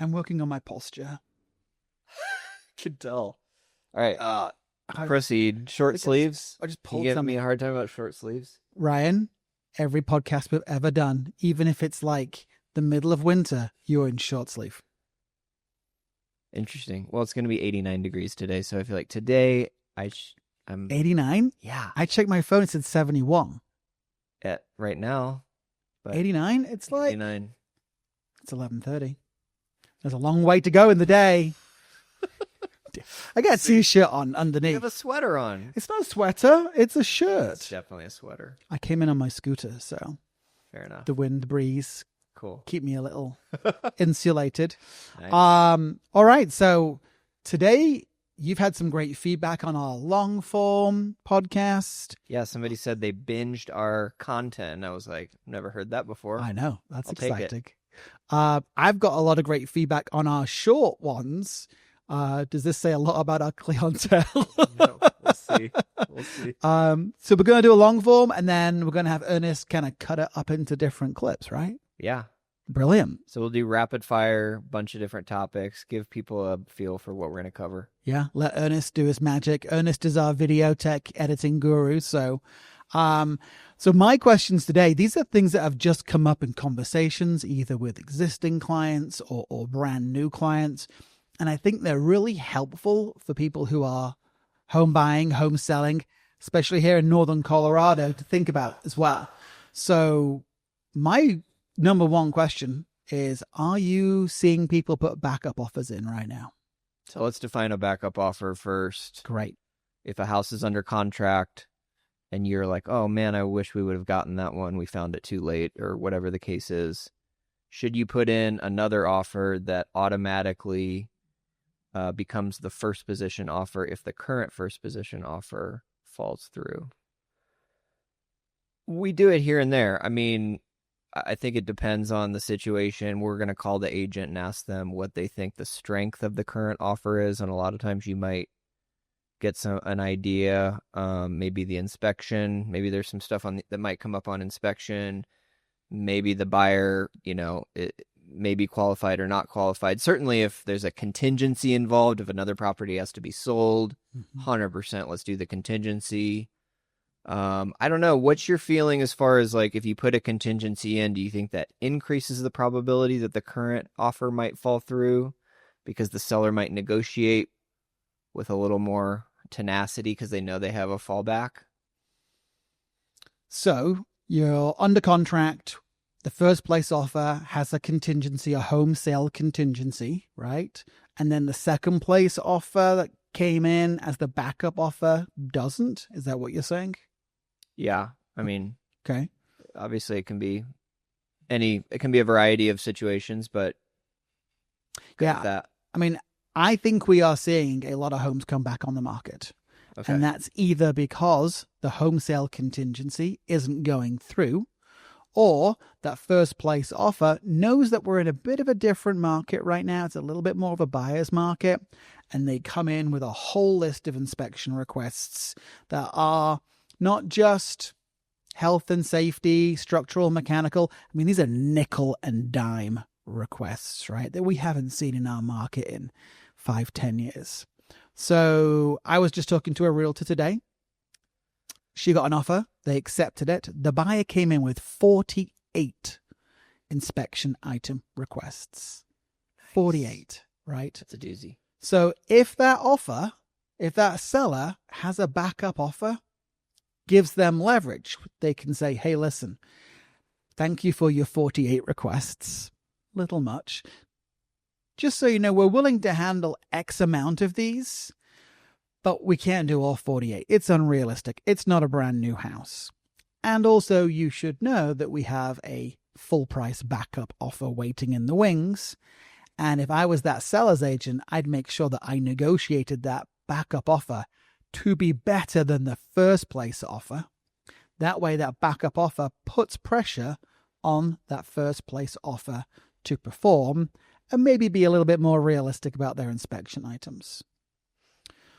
I'm working on my posture. Could tell. All right. Proceed. Short sleeves. I just You pulled giving something. me a hard time about short sleeves? Ryan, every podcast we've ever done, even if it's like the middle of winter, you're in short sleeve. Interesting. Well, it's going to be 89 degrees today, so I feel like today I'm 89? Yeah. I checked my phone, it said 71. At right now. But 89? It's like 89. it's 11:30. There's a long way to go in the day. I got a t-shirt on underneath. You have a sweater on. It's not a sweater, it's a shirt. It's definitely a sweater. I came in on my scooter, so Fair enough. the wind breeze Cool. keep me a little insulated. Nice. All right, so today you've had some great feedback on our long form podcast. Yeah, somebody said they binged our content. I was like, never heard that before. I know, that's I'll take it. exciting. I've got a lot of great feedback on our short ones. Does this say a lot about our clientele? No, we'll see. We'll see. So we're going to do a long form, and then we're going to have Ernest kind of cut it up into different clips, right? Yeah. Brilliant. So we'll do rapid fire, bunch of different topics, give people a feel for what we're going to cover. Yeah, let Ernest do his magic. Ernest is our video tech editing guru. So my questions today, these are things that have just come up in conversations, either with existing clients or brand new clients. And I think they're really helpful for people who are home buying, home selling, especially here in Northern Colorado, to think about as well. So my number one question is, are you seeing people put backup offers in right now? So let's define a backup offer first. Great. If a house is under contract and you're like, oh man, I wish we would have gotten that one. We found it too late, or whatever the case is. Should you put in another offer that automatically becomes the first position offer if the current first position offer falls through? We do it here and there. I mean, I think it depends on the situation. We're going to call the agent and ask them what they think the strength of the current offer is. And a lot of times you might get an idea, maybe the inspection, maybe there's some stuff that might come up on inspection. Maybe the buyer, it may be qualified or not qualified. Certainly if there's a contingency involved, if another property has to be sold, 100% let's do the contingency. I don't know. What's your feeling as far as like, if you put a contingency in, do you think that increases the probability that the current offer might fall through because the seller might negotiate with a little more tenacity because they know they have a fallback? So you're under contract. The first place offer has a contingency, a home sale contingency, right? And then the second place offer that came in as the backup offer doesn't. Is that what you're saying? Yeah. I mean, okay. Obviously it can be a variety of situations, but yeah, that. I mean, I think we are seeing a lot of homes come back on the market. Okay. And that's either because the home sale contingency isn't going through, or that first place offer knows that we're in a bit of a different market right now. It's a little bit more of a buyer's market, and they come in with a whole list of inspection requests that are not just health and safety, structural, mechanical. I mean, these are nickel and dime requests, right, that we haven't seen in our market in 5-10 years. So I was just talking to a realtor today. She got an offer. They accepted it. The buyer came in with 48 inspection item requests. 48, right? That's a doozy. So if that seller has a backup offer, gives them leverage, they can say, hey, listen, thank you for your 48 requests. Little much. Just so you know, we're willing to handle X amount of these, but we can't do all 48. It's unrealistic. It's not a brand new house. And also, you should know that we have a full price backup offer waiting in the wings. And if I was that seller's agent, I'd make sure that I negotiated that backup offer to be better than the first place offer. That way, that backup offer puts pressure on that first place offer to perform and maybe be a little bit more realistic about their inspection items.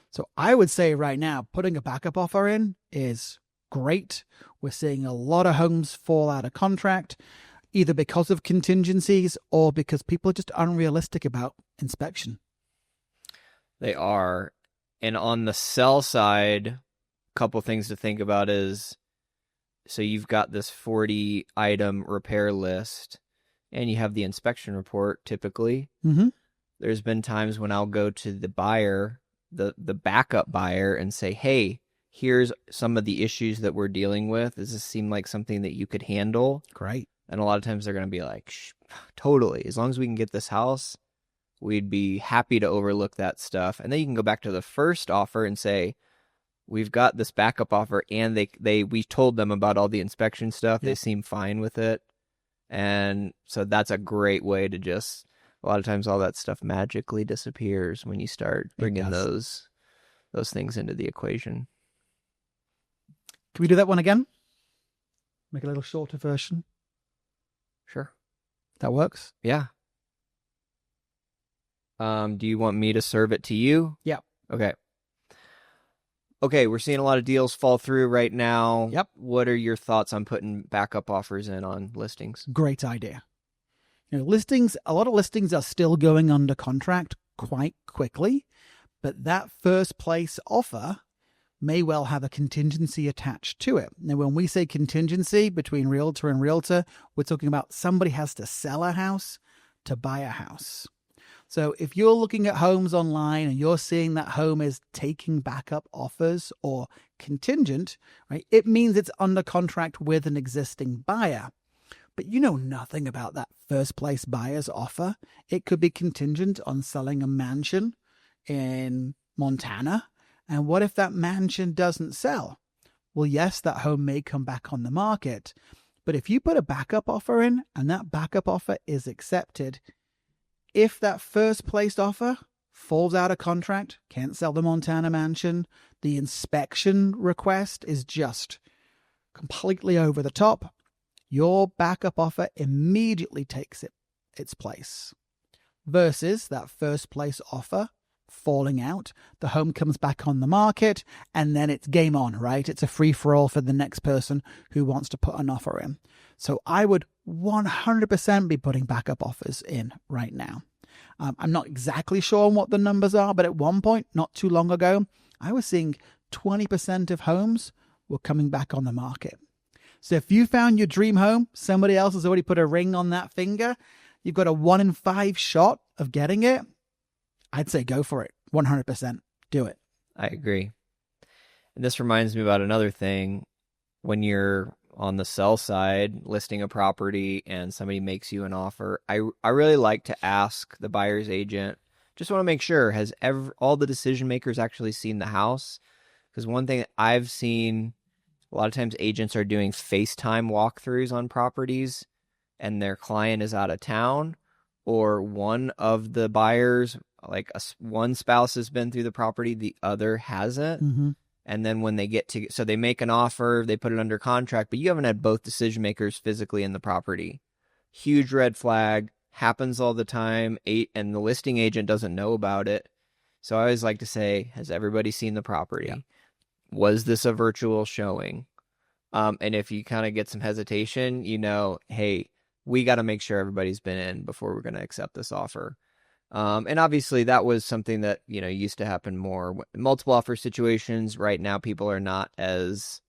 So I would say right now, putting a backup offer in is great. We're seeing a lot of homes fall out of contract. either because of contingencies or because people are just unrealistic about inspection. They are. And on the sell side, a couple things to think about is, so you've got this 40 item repair list and you have the inspection report typically. Mm-hmm. There's been times when I'll go to the buyer, the backup buyer, and say, hey, here's some of the issues that we're dealing with. Does this seem like something that you could handle? Great. And a lot of times they're going to be like, totally. As long as we can get this house, we'd be happy to overlook that stuff. And then you can go back to the first offer and say, we've got this backup offer, and we told them about all the inspection stuff. Yep. They seem fine with it. And so that's a great way to just, a lot of times all that stuff magically disappears when you start bringing those things into the equation. Can we do that one again? Make a little shorter version. Sure. That works? Yeah. Do you want me to serve it to you? Yeah. Okay, we're seeing a lot of deals fall through right now. Yep. What are your thoughts on putting backup offers in on listings? Great idea. A lot of listings are still going under contract quite quickly, but that first place offer may well have a contingency attached to it. Now, when we say contingency between realtor and realtor, we're talking about somebody has to sell a house to buy a house. So if you're looking at homes online and you're seeing that home is taking backup offers or contingent, right, it means it's under contract with an existing buyer. But you know nothing about that first place buyer's offer. It could be contingent on selling a mansion in Montana. And what if that mansion doesn't sell? Well, yes, that home may come back on the market. But if you put a backup offer in and that backup offer is accepted, if that first placed offer falls out of contract, can't sell the Montana mansion, the inspection request is just completely over the top, your backup offer immediately takes its place. Versus that first place offer falling out, the home comes back on the market, and then it's game on, right? It's a free-for-all for the next person who wants to put an offer in. So I would 100% be putting backup offers in right now. I'm not exactly sure on what the numbers are, but at one point, not too long ago, I was seeing 20% of homes were coming back on the market. So if you found your dream home, somebody else has already put a ring on that finger, you've got a 1 in 5 shot of getting it, I'd say go for it. 100%. Do it. I agree. And this reminds me about another thing. When you're on the sell side listing a property and somebody makes you an offer, I really like to ask the buyer's agent, just want to make sure, has all the decision makers actually seen the house? Because one thing I've seen, a lot of times agents are doing FaceTime walkthroughs on properties and their client is out of town, or one of the buyers, like one spouse has been through the property, the other hasn't. Mm-hmm. And then when they so they make an offer, they put it under contract, but you haven't had both decision makers physically in the property. Huge red flag, happens all the time, and the listing agent doesn't know about it. So I always like to say, has everybody seen the property? Yeah. Was this a virtual showing? And if you kind of get some hesitation, hey, we got to make sure everybody's been in before we're going to accept this offer. And obviously that was something that, used to happen more. Multiple offer situations right now, people are not as,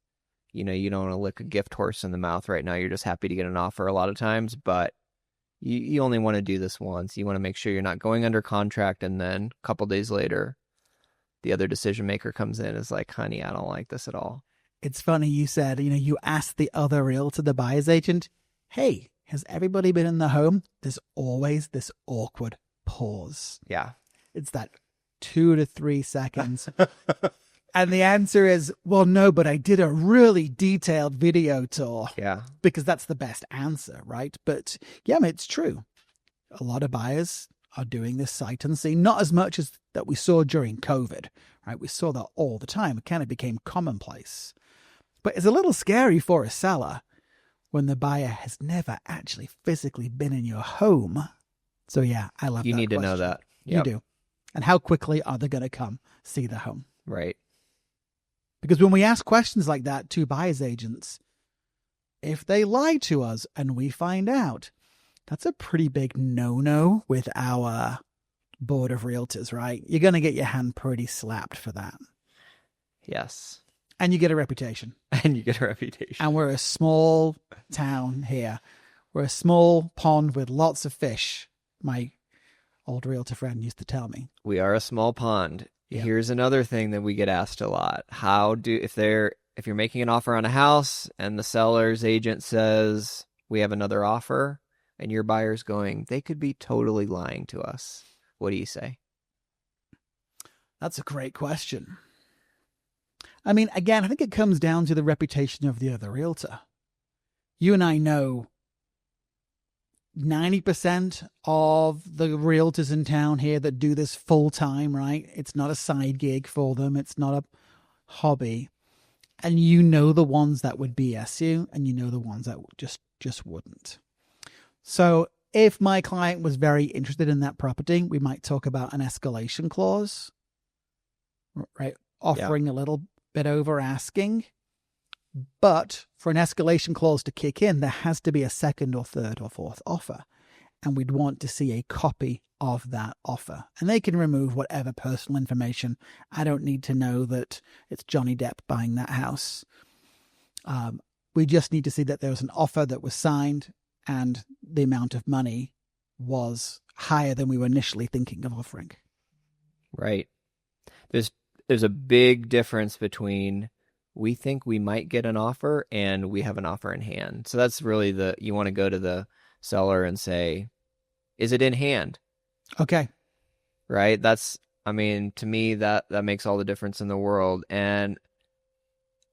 you don't want to lick a gift horse in the mouth right now. You're just happy to get an offer a lot of times, but you only want to do this once. You want to make sure you're not going under contract and then a couple days later, the other decision maker comes in and is like, honey, I don't like this at all. It's funny you said, you asked the other realtor, the buyer's agent, hey, has everybody been in the home? There's always this awkward pause. Yeah. It's that 2 to 3 seconds. And the answer is, well, no, but I did a really detailed video tour. Yeah. Because that's the best answer, right? But yeah, it's true. A lot of buyers are doing this sight unseen, not as much as that we saw during COVID, right? We saw that all the time. It kind of became commonplace. But it's a little scary for a seller when the buyer has never actually physically been in your home. So yeah, I love that. You need to know that. Yep. You do. And how quickly are they going to come see the home? Right. Because when we ask questions like that to buyer's agents, if they lie to us and we find out, that's a pretty big no-no with our board of realtors, right? You're going to get your hand pretty slapped for that. Yes. And you get a reputation. And you get a reputation. And we're a small town here. We're a small pond with lots of fish. My old realtor friend used to tell me. We are a small pond. Yep. Here's another thing that we get asked a lot. If you're making an offer on a house and the seller's agent says we have another offer and your buyer's going, they could be totally lying to us. What do you say? That's a great question. I mean, again, I think it comes down to the reputation of the other realtor. You and I know 90% of the realtors in town here that do this full time, right? It's not a side gig for them. It's not a hobby. And you know the ones that would BS you, and you know the ones that just wouldn't. So if my client was very interested in that property, we might talk about an escalation clause, right? Offering a little bit over asking. But for an escalation clause to kick in, there has to be a second or third or fourth offer. And we'd want to see a copy of that offer. And they can remove whatever personal information. I don't need to know that it's Johnny Depp buying that house. We just need to see that there was an offer that was signed and the amount of money was higher than we were initially thinking of offering. Right. There's a big difference between we think we might get an offer and we have an offer in hand. So that's really you want to go to the seller and say, is it in hand? Okay. Right? To me, that makes all the difference in the world. And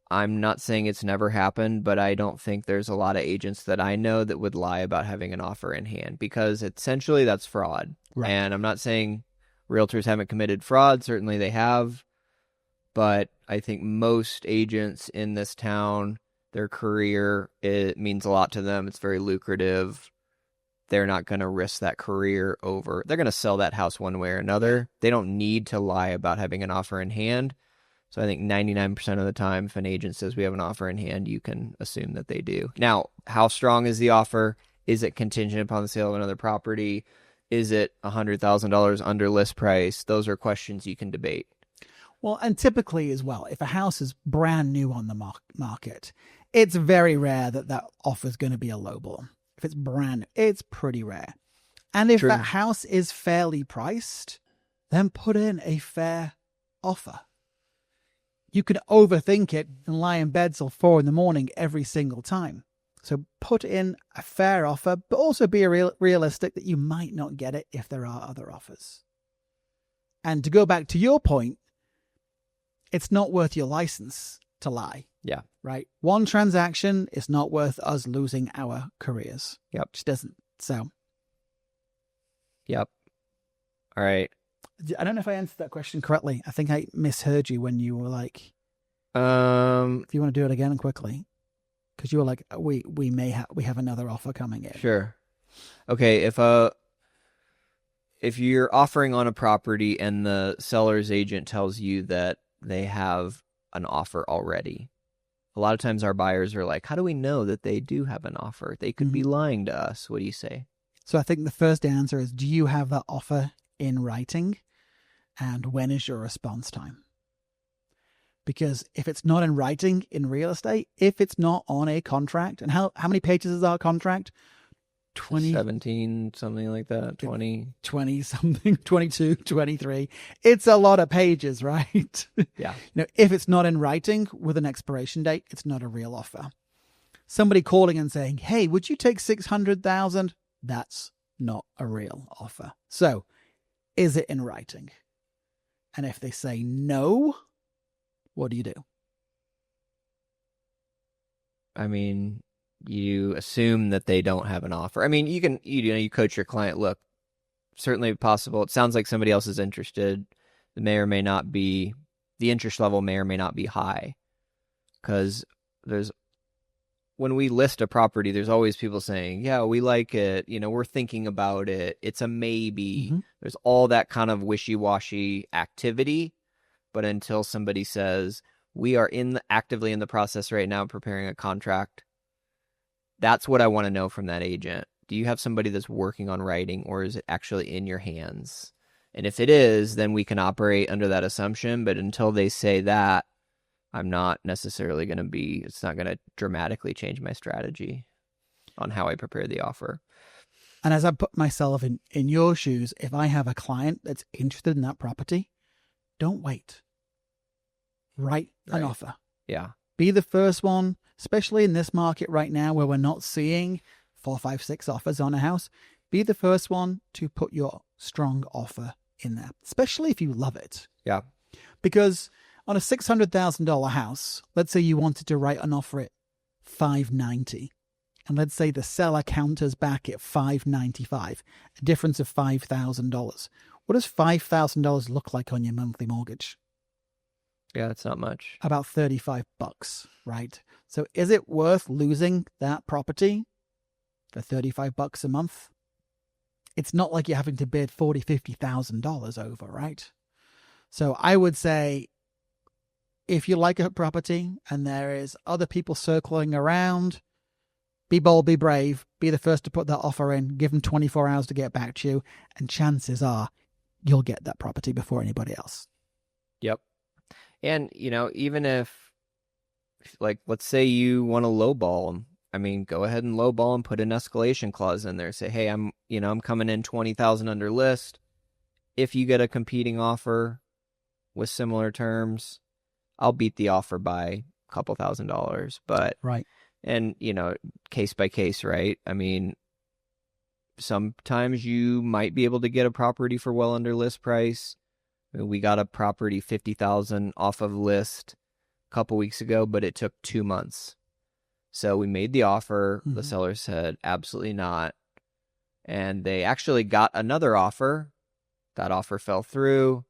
I'm not saying it's never happened, but I don't think there's a lot of agents that I know that would lie about having an offer in hand because essentially that's fraud. Right. And I'm not saying realtors haven't committed fraud. Certainly they have. But I think most agents in this town, their career, it means a lot to them. It's very lucrative. They're not going to risk that career over. They're going to sell that house one way or another. They don't need to lie about having an offer in hand. So I think 99% of the time, if an agent says we have an offer in hand, you can assume that they do. Now, how strong is the offer? Is it contingent upon the sale of another property? Is it $100,000 under list price? Those are questions you can debate. Well, and typically as well, if a house is brand new on the market, it's very rare that offer is going to be a lowball. If it's brand new, it's pretty rare. And if that house is fairly priced, then put in a fair offer. You could overthink it and lie in bed till 4 a.m. every single time. So put in a fair offer, but also be realistic that you might not get it if there are other offers. And to go back to your point, it's not worth your license to lie. Yeah. Right? One transaction is not worth us losing our careers. Yep. Just doesn't. So. Yep. All right. I don't know if I answered that question correctly. I think I misheard you when you were like, if you want to do it again quickly, because you were like, we have another offer coming in. Sure. Okay. If you're offering on a property and the seller's agent tells you that they have an offer already, a lot of times our buyers are like, how do we know that they do have an offer? They could be lying to us. What do you say? So I think the first answer is, do you have that offer in writing? And when is your response time? Because if it's not in writing in real estate, if it's not on a contract, and how many pages is our contract? 20, 17, something like that, 20 something, 22, 23. It's a lot of pages, right? Yeah. If it's not in writing with an expiration date, it's not a real offer. Somebody calling and saying, hey, would you take 600,000? That's not a real offer. So is it in writing? And if they say no, what do you do? I mean, you assume that they don't have an offer. I mean, you coach your client, look, certainly possible. It sounds like somebody else is interested. It may or may not be, the interest level may or may not be high. Because when we list a property, there's always people saying, yeah, we like it. We're thinking about it. It's a maybe. Mm-hmm. There's all that kind of wishy-washy activity. But until somebody says, we are actively in the process right now preparing a contract, That's what I want to know from that agent. Do you have somebody that's working on writing, or is it actually in your hands? And if it is, then we can operate under that assumption. But until they say that, I'm not necessarily going to be, it's not going to dramatically change my strategy on how I prepare the offer. And as I put myself in your shoes, if I have a client that's interested in that property, don't wait. Write an offer. Yeah. Be the first one, especially in this market right now where we're not seeing 4, 5, 6 offers on a house. Be the first one to put your strong offer in there, especially if you love it. Yeah. Because on a $600,000 house, let's say you wanted to write an offer at $590,000. And let's say the seller counters back at $595,000, a difference of $5,000. What does $5,000 look like on your monthly mortgage? Yeah, that's not much. About $35, right? So is it worth losing that property for $35 a month? It's not like you're having to bid $40,000, $50,000 over, right? So I would say if you like a property and there is other people circling around, be bold, be brave, be the first to put that offer in, give them 24 hours to get back to you, and chances are you'll get that property before anybody else. Yep. And, even if, like, let's say you want to lowball them, I mean, go ahead and lowball and put an escalation clause in there. Say, hey, I'm coming in 20,000 under list. If you get a competing offer with similar terms, I'll beat the offer by a couple $1,000s. But right. And, case by case, right? I mean, sometimes you might be able to get a property for well under list price. We got a property 50,000 off of list a couple weeks ago, but it took 2 months. So we made the offer. The seller said, absolutely not. And they actually got another offer. That offer fell through.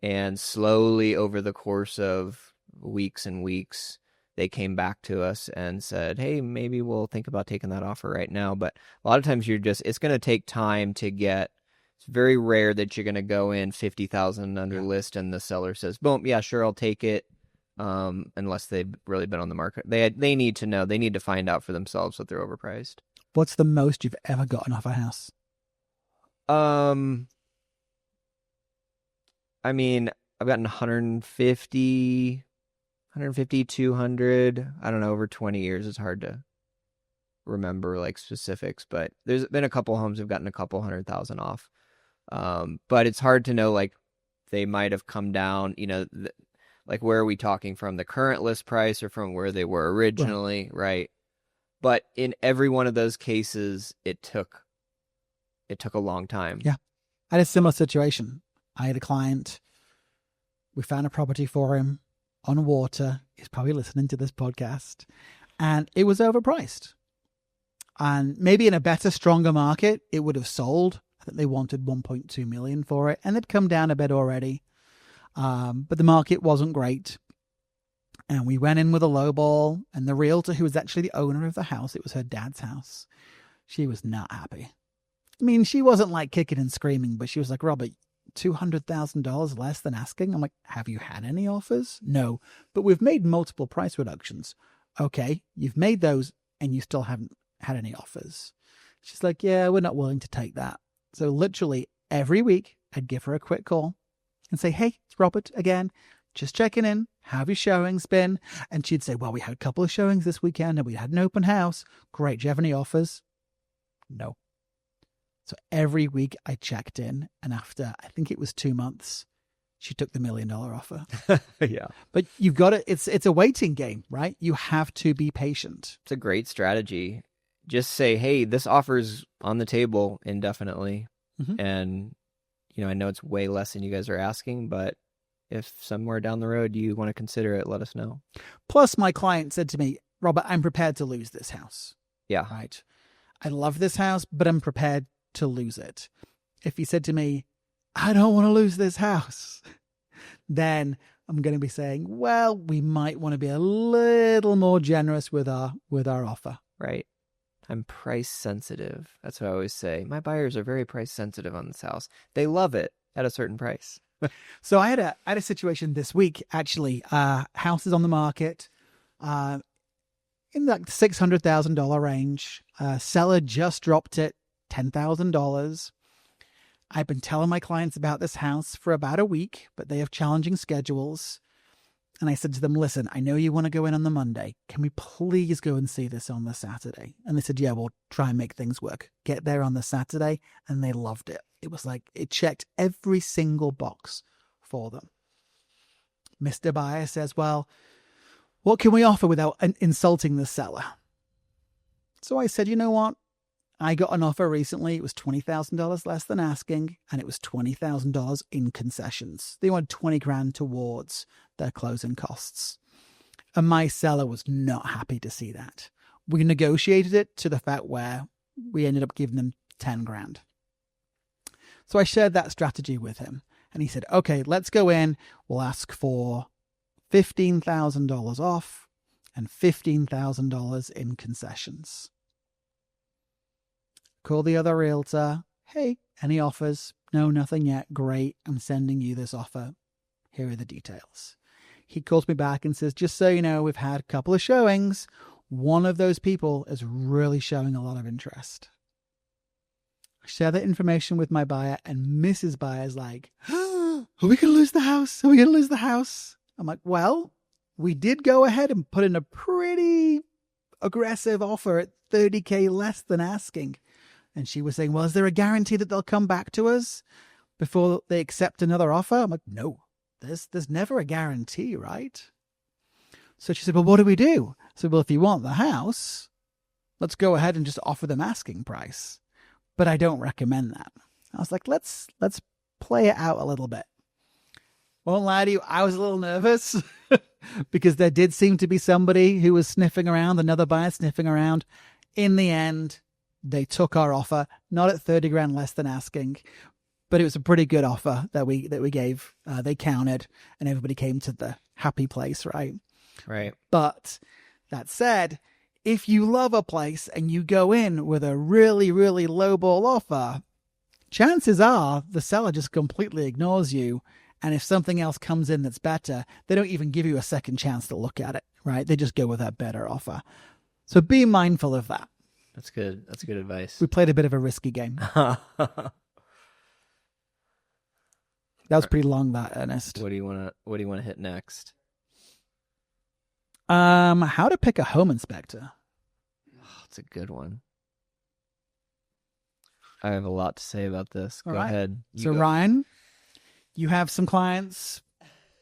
And slowly over the course of weeks and weeks, they came back to us and said, hey, maybe we'll think about taking that offer right now. But a lot of times it's going to take time to get, it's very rare that you're going to go in 50,000 under list and the seller says, boom, yeah, sure, I'll take it. Unless they've really been on the market. They need to know, they need to find out for themselves that they're overpriced. What's the most you've ever gotten off a house? I mean, I've gotten 150, 200, I don't know, over 20 years. It's hard to remember like specifics, but there's been a couple homes have gotten a couple 100,000 off. But it's hard to know, like they might have come down, like where are we talking from, the current list price or from where they were originally, right? But in every one of those cases, it took a long time. Yeah. I had a similar situation. I had a client, we found a property for him on water. He's probably listening to this podcast, and it was overpriced. And maybe in a better, stronger market, it would have sold. I think they wanted 1.2 million for it, and they'd come down a bit already. But the market wasn't great. And we went in with a lowball, and the realtor, who was actually the owner of the house, it was her dad's house, she was not happy. I mean, she wasn't like kicking and screaming, but she was like, Robert, $200,000 less than asking. I'm like, have you had any offers? No, but we've made multiple price reductions. Okay, you've made those and you still haven't had any offers. She's like, yeah, we're not willing to take that. So literally every week I'd give her a quick call and say, hey, it's Robert again, just checking in. How have your showings been? And she'd say, well, we had a couple of showings this weekend and we had an open house. Great. Do you have any offers? No. So every week I checked in, and after, I think it was 2 months, she took the $1 million offer. Yeah. But you've got to, it's a waiting game, right? You have to be patient. It's a great strategy. Just say, hey, this offer's on the table indefinitely. Mm-hmm. And, I know it's way less than you guys are asking, but if somewhere down the road you want to consider it, let us know. Plus, my client said to me, Robert, I'm prepared to lose this house. Yeah. Right. I love this house, but I'm prepared to lose it. If he said to me, I don't want to lose this house, then I'm going to be saying, well, we might want to be a little more generous with our offer. Right. I'm price sensitive. That's what I always say. My buyers are very price sensitive on this house. They love it at a certain price. So I had a situation this week, actually. House is on the market. in like the $600,000 range. Seller just dropped it $10,000. I've been telling my clients about this house for about a week, but they have challenging schedules. And I said to them, listen, I know you want to go in on the Monday. Can we please go and see this on the Saturday? And they said, yeah, we'll try and make things work. Get there on the Saturday. And they loved it. It was like, it checked every single box for them. Mr. Buyer says, well, what can we offer without insulting the seller? So I said, you know what? I got an offer recently. It was $20,000 less than asking, and it was $20,000 in concessions. They wanted $20,000 towards their closing costs. And my seller was not happy to see that. We negotiated it to the fact where we ended up giving them $10,000. So I shared that strategy with him, and he said, okay, let's go in. We'll ask for $15,000 off and $15,000 in concessions. Call the other realtor. Hey, any offers? No, nothing yet. Great. I'm sending you this offer. Here are the details. He calls me back and says, just so you know, we've had a couple of showings. One of those people is really showing a lot of interest. I share that information with my buyer, and Mrs. Buyer's like, are we going to lose the house? Are we going to lose the house? I'm like, well, we did go ahead and put in a pretty aggressive offer at $30,000 less than asking. And she was saying, well, is there a guarantee that they'll come back to us before they accept another offer? I'm like, no, there's never a guarantee, right? So she said, well, what do we do? I said, well, if you want the house, let's go ahead and just offer them asking price. But I don't recommend that. I was like, let's play it out a little bit. Won't lie to you, I was a little nervous because there did seem to be somebody who was sniffing around, another buyer sniffing around. In the end, they took our offer, not at $30,000 less than asking, but it was a pretty good offer that we gave. They counted, and everybody came to the happy place, right? Right. But that said, if you love a place and you go in with a really, really lowball offer, chances are the seller just completely ignores you. And if something else comes in that's better, they don't even give you a second chance to look at it, right? They just go with that better offer. So be mindful of that. That's good. That's good advice. We played a bit of a risky game. That was pretty long, that, Ernest. What do you want to hit next? How to pick a home inspector. Oh, it's a good one. I have a lot to say about this. Go ahead. So Ryan, you have some clients.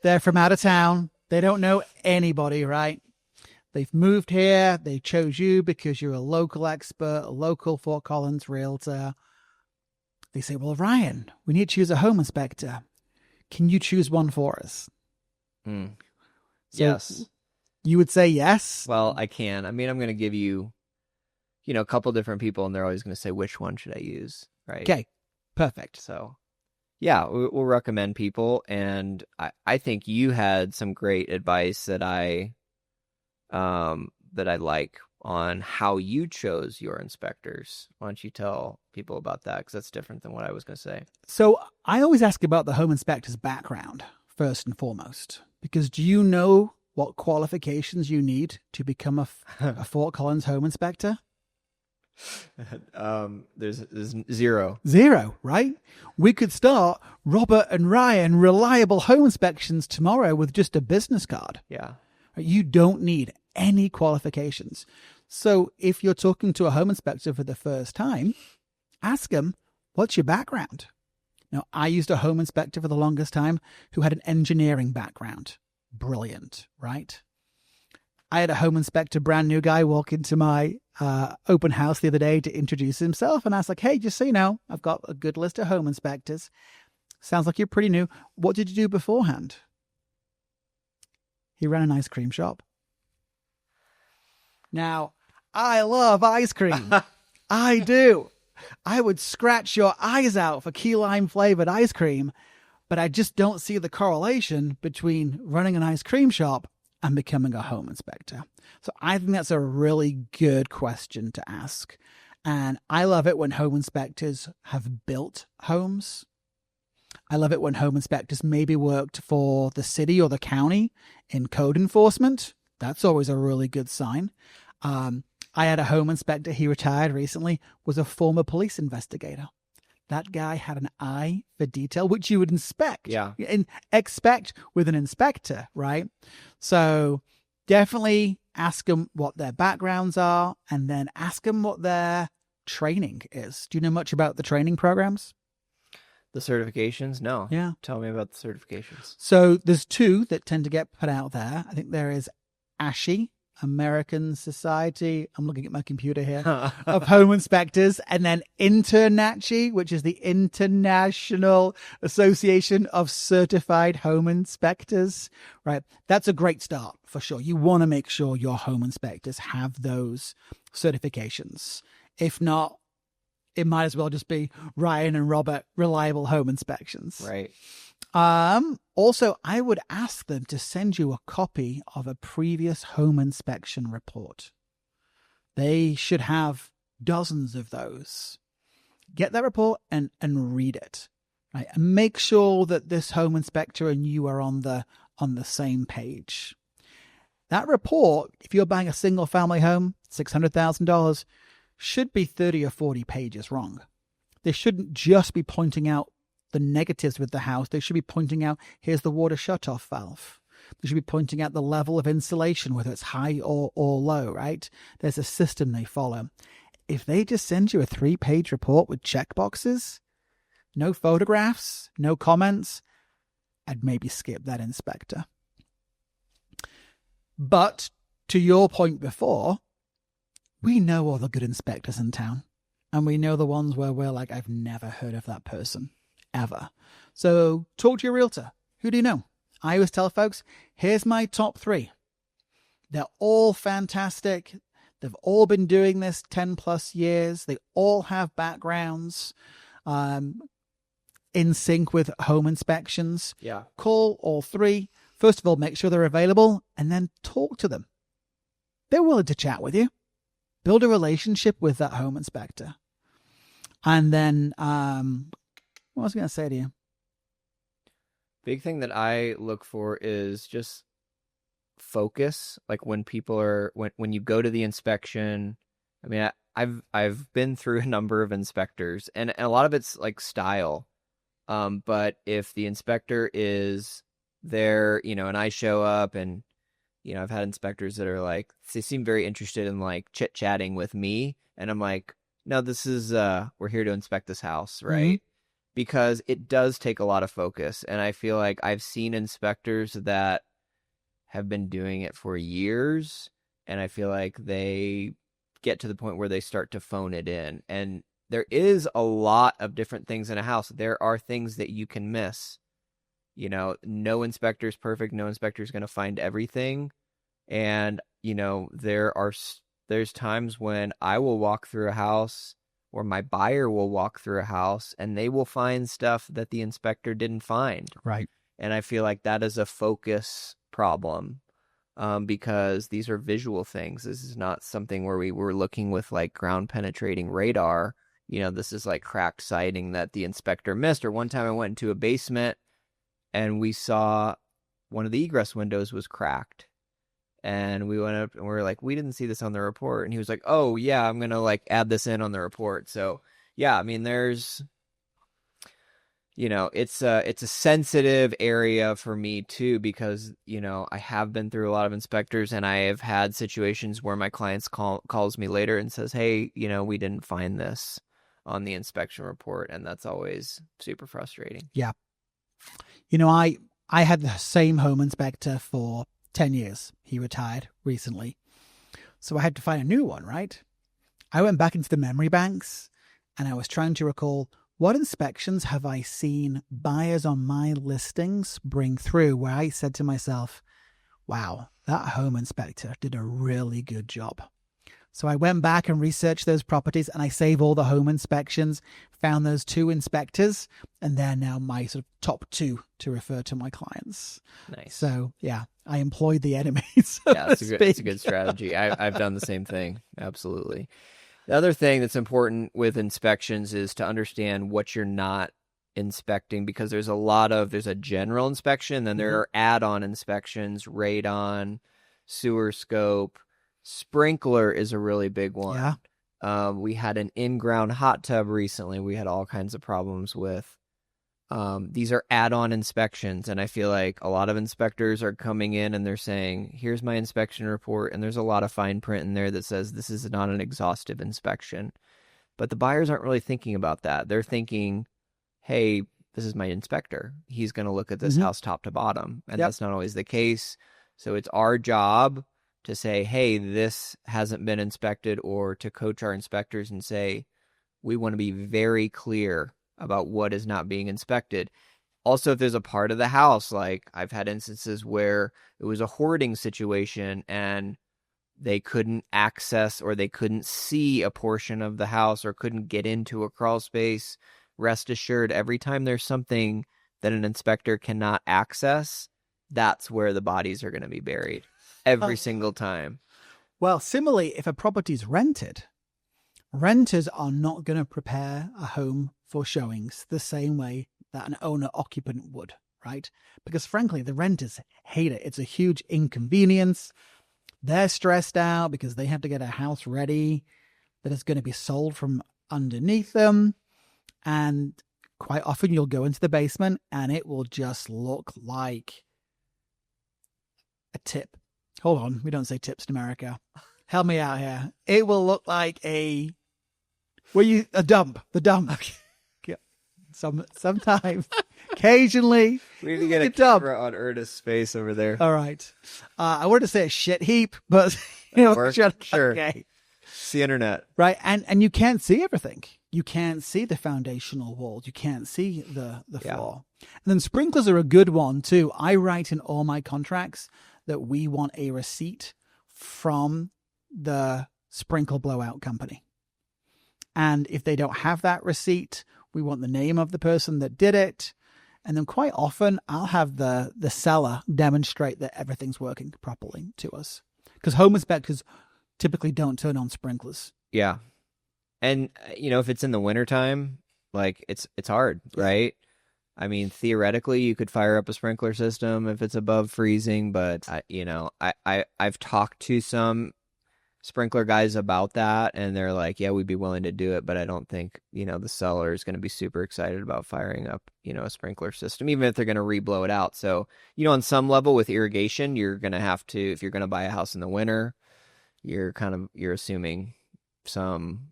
They're from out of town. They don't know anybody, right? They've moved here. They chose you because you're a local expert, a local Fort Collins realtor. They say, well, Ryan, we need to choose a home inspector. Can you choose one for us? So yes. You would say yes? Well, I can. I mean, I'm going to give you, a couple different people, and they're always going to say, which one should I use? Right. Okay. Perfect. So, yeah, we'll recommend people. And I think you had some great advice that I like on how you chose your inspectors. Why don't you tell people about that? Because that's different than what I was going to say. So I always ask about the home inspector's background first and foremost, because do you know what qualifications you need to become a Fort Collins home inspector? There's zero. Zero, right? We could start Robert and Ryan Reliable Home Inspections tomorrow with just a business card. Yeah. You don't need any qualifications. So if you're talking to a home inspector for the first time, ask them, what's your background? Now, I used a home inspector for the longest time who had an engineering background. Brilliant, right? I had a home inspector, brand new guy, walk into my open house the other day to introduce himself. And I was like, hey, just so you know, I've got a good list of home inspectors. Sounds like you're pretty new. What did you do beforehand? He ran an ice cream shop. Now, I love ice cream. I do. I would scratch your eyes out for key lime flavored ice cream, but I just don't see the correlation between running an ice cream shop and becoming a home inspector. So I think that's a really good question to ask. And I love it when home inspectors have built homes. I love it when home inspectors maybe worked for the city or the county in code enforcement. That's always a really good sign. I had a home inspector, he retired recently, was a former police investigator. That guy had an eye for detail, which you would expect with an inspector, right? So definitely ask them what their backgrounds are, and then ask them what their training is. Do you know much about the training programs? The certifications? No. Yeah. Tell me about the certifications. So there's two that tend to get put out there. I think there is ASHI, American Society, I'm looking at my computer here, of Home Inspectors, and then INTERNACHI, which is the International Association of Certified Home Inspectors, right? That's a great start for sure. You want to make sure your home inspectors have those certifications. If not, it might as well just be Ryan and Robert, Reliable Home Inspections. Right. Also, I would ask them to send you a copy of a previous home inspection report. They should have dozens of those. Get that report and read it. Right? And make sure that this home inspector and you are on the same page. That report, if you're buying a single family home, $600,000, should be 30 or 40 pages wrong. They shouldn't just be pointing out the negatives with the house. They should be pointing out, here's the water shutoff valve. They should be pointing out the level of insulation, whether it's high or low, right? There's a system they follow. If they just send you a 3-page report with check boxes, no photographs, no comments, I'd maybe skip that inspector. But to your point before, we know all the good inspectors in town. And we know the ones where we're like, I've never heard of that person. Ever. So talk to your realtor. Who do you know? I always tell folks, here's my top 3. They're all fantastic. They've all been doing this 10 plus years. They all have backgrounds in sync with home inspections. Yeah. Call all 3. First of all, make sure they're available and then talk to them. They're willing to chat with you. Build a relationship with that home inspector. And then, what was I going to say to you? Big thing that I look for is just focus. Like when people are, when you go to the inspection, I mean, I've been through a number of inspectors and a lot of it's like style. But if the inspector is there, and I show up and, I've had inspectors that are like, they seem very interested in like chit chatting with me. And I'm like, no, this is, we're here to inspect this house. Right. Mm-hmm. Because it does take a lot of focus. And I feel like I've seen inspectors that have been doing it for years. And I feel like they get to the point where they start to phone it in. And there is a lot of different things in a house. There are things that you can miss. No inspector is perfect. No inspector is going to find everything. And, there's times when I will walk through a house or my buyer will walk through a house and they will find stuff that the inspector didn't find. Right. And I feel like that is a focus problem because these are visual things. This is not something where we were looking with like ground penetrating radar. This is like cracked siding that the inspector missed. Or one time I went into a basement and we saw one of the egress windows was cracked. And we went up and we were like, we didn't see this on the report. And he was like, oh, yeah, I'm going to like add this in on the report. So, yeah, I mean, there's, it's a sensitive area for me, too, because, I have been through a lot of inspectors and I have had situations where my clients calls me later and says, hey, we didn't find this on the inspection report. And that's always super frustrating. Yeah. I had the same home inspector for 10 years. He retired recently. So I had to find a new one, right? I went back into the memory banks and I was trying to recall what inspections have I seen buyers on my listings bring through where I said to myself, wow, that home inspector did a really good job. So I went back and researched those properties and I saved all the home inspections, found those 2 inspectors, and they're now my sort of top 2 to refer to my clients. Nice. So yeah, I employed the enemy. So yeah, it's a good strategy. I've done the same thing. Absolutely. The other thing that's important with inspections is to understand what you're not inspecting because there's a general inspection, then there are add-on inspections, radon, sewer scope, Sprinkler is a really big one. Yeah. We had an in-ground hot tub recently. We had all kinds of problems with. These are add-on inspections, and I feel like a lot of inspectors are coming in and they're saying, here's my inspection report, and there's a lot of fine print in there that says this is not an exhaustive inspection. But the buyers aren't really thinking about that. They're thinking, hey, this is my inspector. He's going to look at this house top to bottom, and that's not always the case. So it's our job to say, hey, this hasn't been inspected, or to coach our inspectors and say, we want to be very clear about what is not being inspected. Also, if there's a part of the house, like I've had instances where it was a hoarding situation and they couldn't access or they couldn't see a portion of the house or couldn't get into a crawl space, rest assured, every time there's something that an inspector cannot access, that's where the bodies are going to be buried every single time. Well, similarly, if a property's rented, renters are not going to prepare a home for showings the same way that an owner-occupant would, right? Because frankly, the renters hate it. It's a huge inconvenience. They're stressed out because they have to get a house ready that is going to be sold from underneath them. And quite often you'll go into the basement and it will just look like a tip. Hold on, we don't say tips in America. Help me out here. It will look like a dump. The dump. Yeah. Sometimes, occasionally, we need to get a camera on Ernest's face over there. All right. I wanted to say a shit heap, but sure. Okay. It's the internet, right? And you can't see everything. You can't see the foundational walls. You can't see the floor. And then sprinklers are a good one too. I write in all my contracts that we want a receipt from the sprinkle blowout company. And if they don't have that receipt, we want the name of the person that did it. And then quite often I'll have the seller demonstrate that everything's working properly to us. Because home inspectors typically don't turn on sprinklers. Yeah. And, if it's in the wintertime, like it's hard, right? I mean, theoretically, you could fire up a sprinkler system if it's above freezing, but I've talked to some sprinkler guys about that, and they're like, yeah, we'd be willing to do it, but I don't think, the seller is going to be super excited about firing up, a sprinkler system, even if they're going to re-blow it out. So, on some level with irrigation, you're going to have to, if you're going to buy a house in the winter, you're assuming some,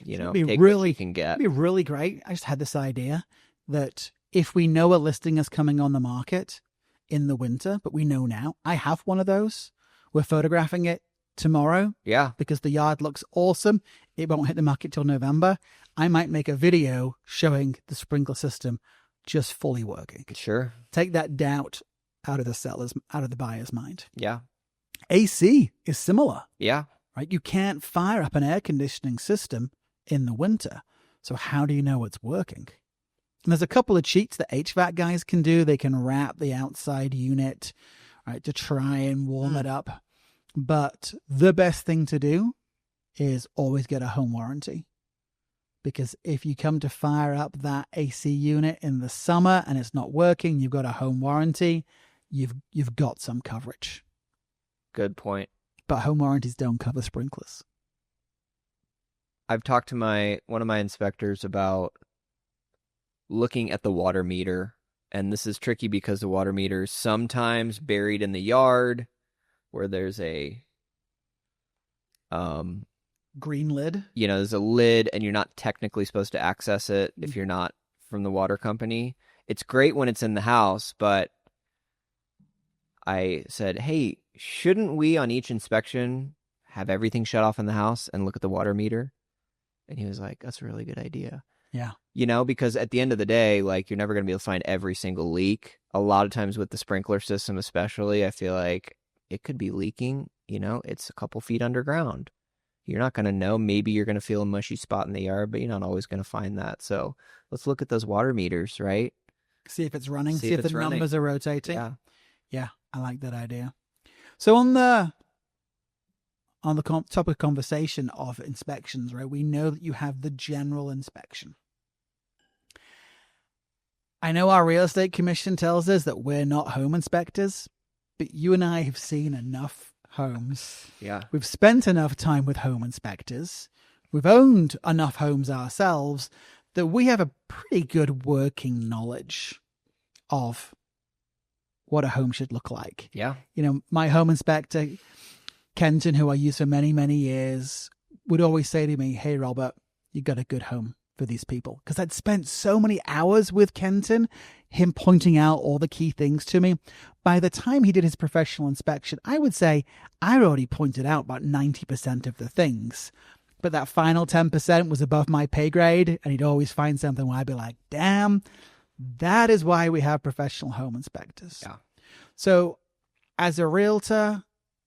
take what you can get. It'd be really great. I just had this idea that if we know a listing is coming on the market in the winter, but we know now, I have one of those. We're photographing it tomorrow. Yeah. Because the yard looks awesome. It won't hit the market till November. I might make a video showing the sprinkler system just fully working. Sure. Take that doubt out of the buyer's mind. Yeah. AC is similar. Yeah. Right? You can't fire up an air conditioning system in the winter. So how do you know it's working? And there's a couple of cheats that HVAC guys can do. They can wrap the outside unit, right, to try and warm it up. But the best thing to do is always get a home warranty. Because if you come to fire up that AC unit in the summer and it's not working, you've got a home warranty, you've got some coverage. Good point. But home warranties don't cover sprinklers. I've talked to one of my inspectors about looking at the water meter, and this is tricky because the water meter is sometimes buried in the yard where there's a green lid. There's a lid and you're not technically supposed to access it if you're not from the water company. It's great when it's in the house, but I said, hey, shouldn't we on each inspection have everything shut off in the house and look at the water meter? And he was like, that's a really good idea. Yeah. Because at the end of the day, like, you're never going to be able to find every single leak. A lot of times with the sprinkler system, especially, I feel like it could be leaking, it's a couple feet underground. You're not going to know. Maybe you're going to feel a mushy spot in the yard, but you're not always going to find that. So let's look at those water meters, right? See if it's running. See if the numbers are rotating. Yeah. I like that idea. So on the topic of conversation of inspections, right? We know that you have the general inspection. I know our real estate commission tells us that we're not home inspectors, but you and I have seen enough homes. Yeah. We've spent enough time with home inspectors. We've owned enough homes ourselves that we have a pretty good working knowledge of what a home should look like. Yeah. You know, my home inspector, Kenton, who I used for many, many years, would always say to me, "Hey, Robert, you got a good home for these people." Because I'd spent so many hours with Kenton, him pointing out all the key things to me. By the time he did his professional inspection, I would say I already pointed out about 90% of the things. But that final 10% was above my pay grade, and he'd always find something where I'd be like, damn, that is why we have professional home inspectors. Yeah. So as a realtor,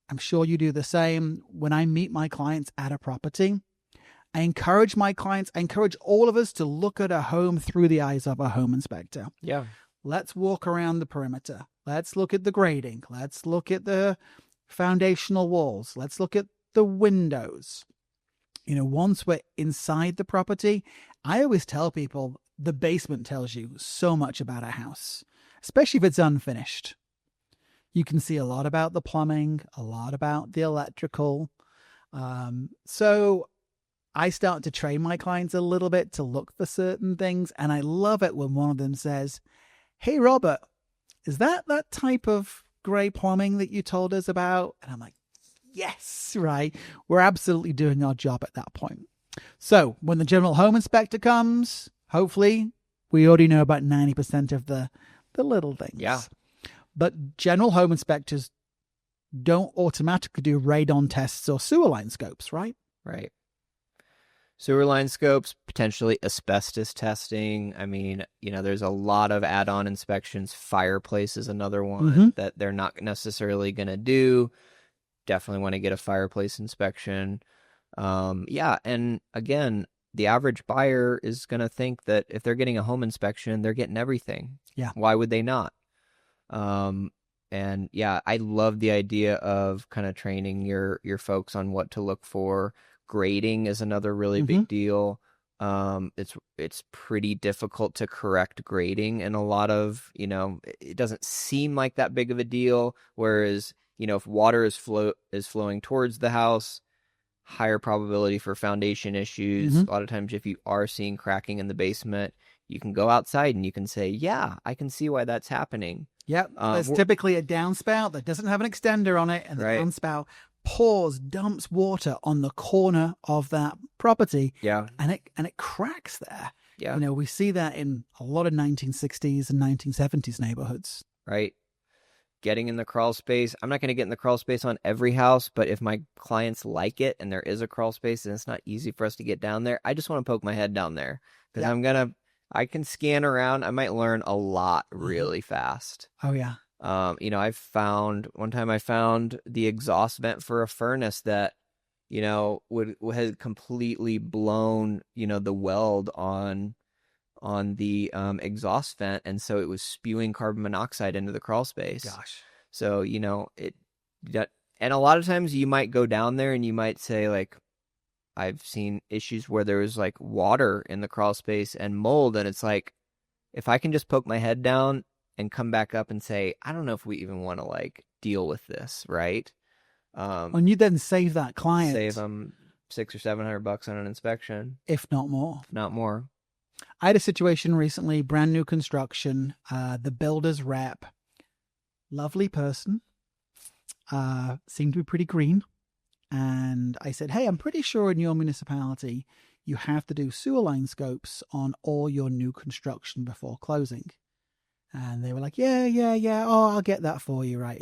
I'm sure you do the same. When I meet my clients at a property, I encourage my clients, I encourage all of us to look at a home through the eyes of a home inspector. Yeah. Let's walk around the perimeter. Let's look at the grading. Let's look at the foundational walls. Let's look at the windows. You know, once we're inside the property, I always tell people the basement tells you so much about a house, especially if it's unfinished. You can see a lot about the plumbing, a lot about the electrical. So I start to train my clients a little bit to look for certain things. And I love it when one of them says, "Hey, Robert, is that type of gray plumbing that you told us about?" And I'm like, yes, right. We're absolutely doing our job at that point. So when the general home inspector comes, hopefully we already know about 90% of the little things. Yeah. But general home inspectors don't automatically do radon tests or sewer line scopes, right? Right. Sewer line scopes, potentially asbestos testing. I mean, you know, there's a lot of add-on inspections. Fireplace is another one that they're not necessarily going to do. Definitely want to get a fireplace inspection. Yeah. And again, the average buyer is going to think that if they're getting a home inspection, they're getting everything. Yeah. Why would they not? And yeah, I love the idea of kind of training your folks on what to look for. Grading is another really big deal. It's pretty difficult to correct grading, and a lot of, you know, it doesn't seem like that big of a deal. Whereas, you know, if water is flowing towards the house, higher probability for foundation issues. A lot of times, if you are seeing cracking in the basement, you can go outside and you can say, "Yeah, I can see why that's happening." Yep. There's typically a downspout that doesn't have an extender on it, and the downspout dumps water on the corner of that property. Yeah. And it cracks there. Yeah. You know, we see that in a lot of 1960s and 1970s neighborhoods. Right. Getting in the crawl space. I'm not going to get in the crawl space on every house, but if my clients like it and there is a crawl space and it's not easy for us to get down there, I just want to poke my head down there because I can scan around. I might learn a lot really fast. Oh, yeah. You know, one time I found the exhaust vent for a furnace that, you know, had completely blown, you know, the weld on the exhaust vent, and so it was spewing carbon monoxide into the crawl space. Gosh. So, you know, and a lot of times you might go down there and you might say, like, I've seen issues where there was like water in the crawl space and mold, and it's like, if I can just poke my head down and come back up and say, I don't know if we even want to like deal with this, right? And you then save that client. Save them $600 or $700 on an inspection, if not more. I had a situation recently, brand new construction. The builder's rep, lovely person, seemed to be pretty green. And I said, "Hey, I'm pretty sure in your municipality, you have to do sewer line scopes on all your new construction before closing." And they were like, yeah. Oh, I'll get that for you, right?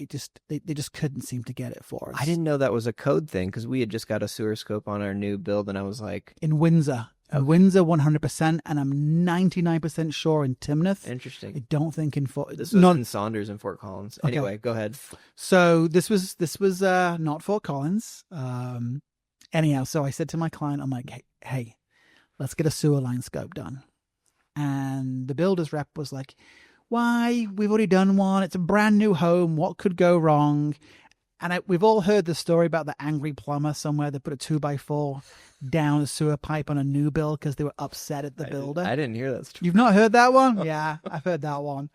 They just couldn't seem to get it for us. I didn't know that was a code thing because we had just got a sewer scope on our new build, and I was like, in Windsor. Windsor, 100%, and I'm 99% sure in Timnath. Interesting. I don't think in Fort. This was in Saunders and Fort Collins. Okay. Anyway, go ahead. So this was not Fort Collins. Anyhow, so I said to my client, I'm like, hey, let's get a sewer line scope done. And the builder's rep was like, "Why? We've already done one. It's a brand new home. What could go wrong?" And we've all heard the story about the angry plumber somewhere that put a 2x4 down a sewer pipe on a new build because they were upset at the builder. I didn't hear that story. You've not heard that one? Yeah, I've heard that one.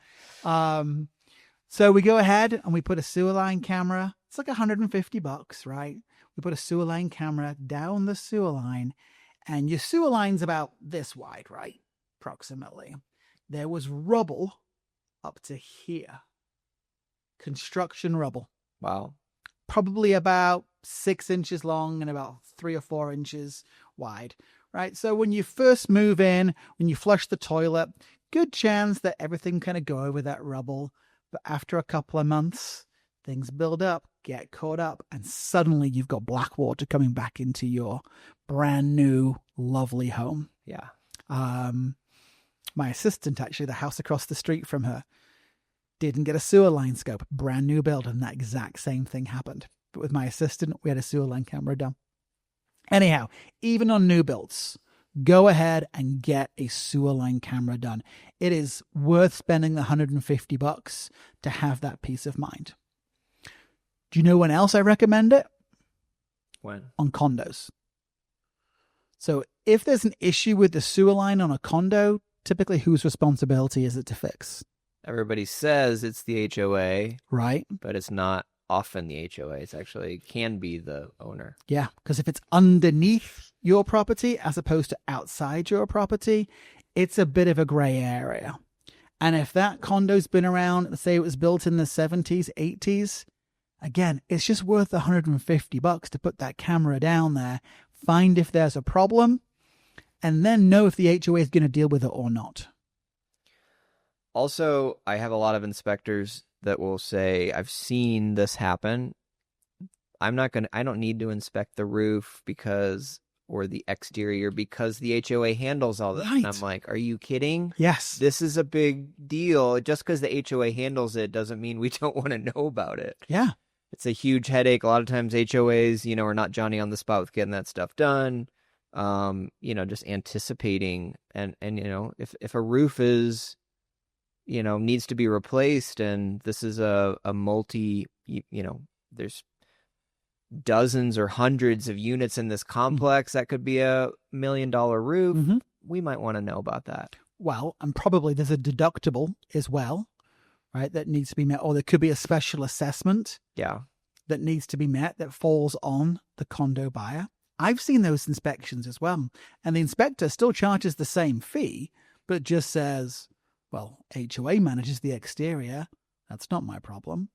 So we go ahead and we put a sewer line camera. It's like $150, right? We put a sewer line camera down the sewer line, and your sewer line's about this wide, right? Approximately. There was rubble up to here. Construction rubble. Wow. Probably about 6 inches long and about 3 or 4 inches wide, right? So when you first move in, when you flush the toilet, good chance that everything kind of go over that rubble. But after a couple of months, things build up, get caught up, and suddenly you've got black water coming back into your brand new, lovely home. Yeah. My assistant, actually, the house across the street from her, didn't get a sewer line scope, brand new build, and that exact same thing happened. But with my assistant, we had a sewer line camera done. Anyhow, even on new builds, go ahead and get a sewer line camera done. It is worth spending the $150 to have that peace of mind. Do you know when else I recommend it? When? On condos. So if there's an issue with the sewer line on a condo, typically whose responsibility is it to fix? Everybody says it's the HOA, right? But it's not often the HOA. It's actually can be the owner. Yeah, because if it's underneath your property as opposed to outside your property, it's a bit of a gray area. And if that condo's been around, let's say it was built in the 70s, 80s, again, it's just worth $150 to put that camera down there, find if there's a problem, and then know if the HOA is going to deal with it or not. Also, I have a lot of inspectors that will say, I've seen this happen. I don't need to inspect the roof or the exterior because the HOA handles all that. Right. And I'm like, are you kidding? Yes. This is a big deal. Just because the HOA handles it doesn't mean we don't want to know about it. Yeah. It's a huge headache. A lot of times HOAs, are not Johnny on the spot with getting that stuff done. Just anticipating and if a roof is needs to be replaced, and this is a multi, there's dozens or hundreds of units in this complex, that could be $1 million roof. Mm-hmm. We might want to know about that. Well, and probably there's a deductible as well, right? That needs to be met, or there could be a special assessment. Yeah. That needs to be met that falls on the condo buyer. I've seen those inspections as well. And the inspector still charges the same fee, but just says, well, HOA manages the exterior. That's not my problem.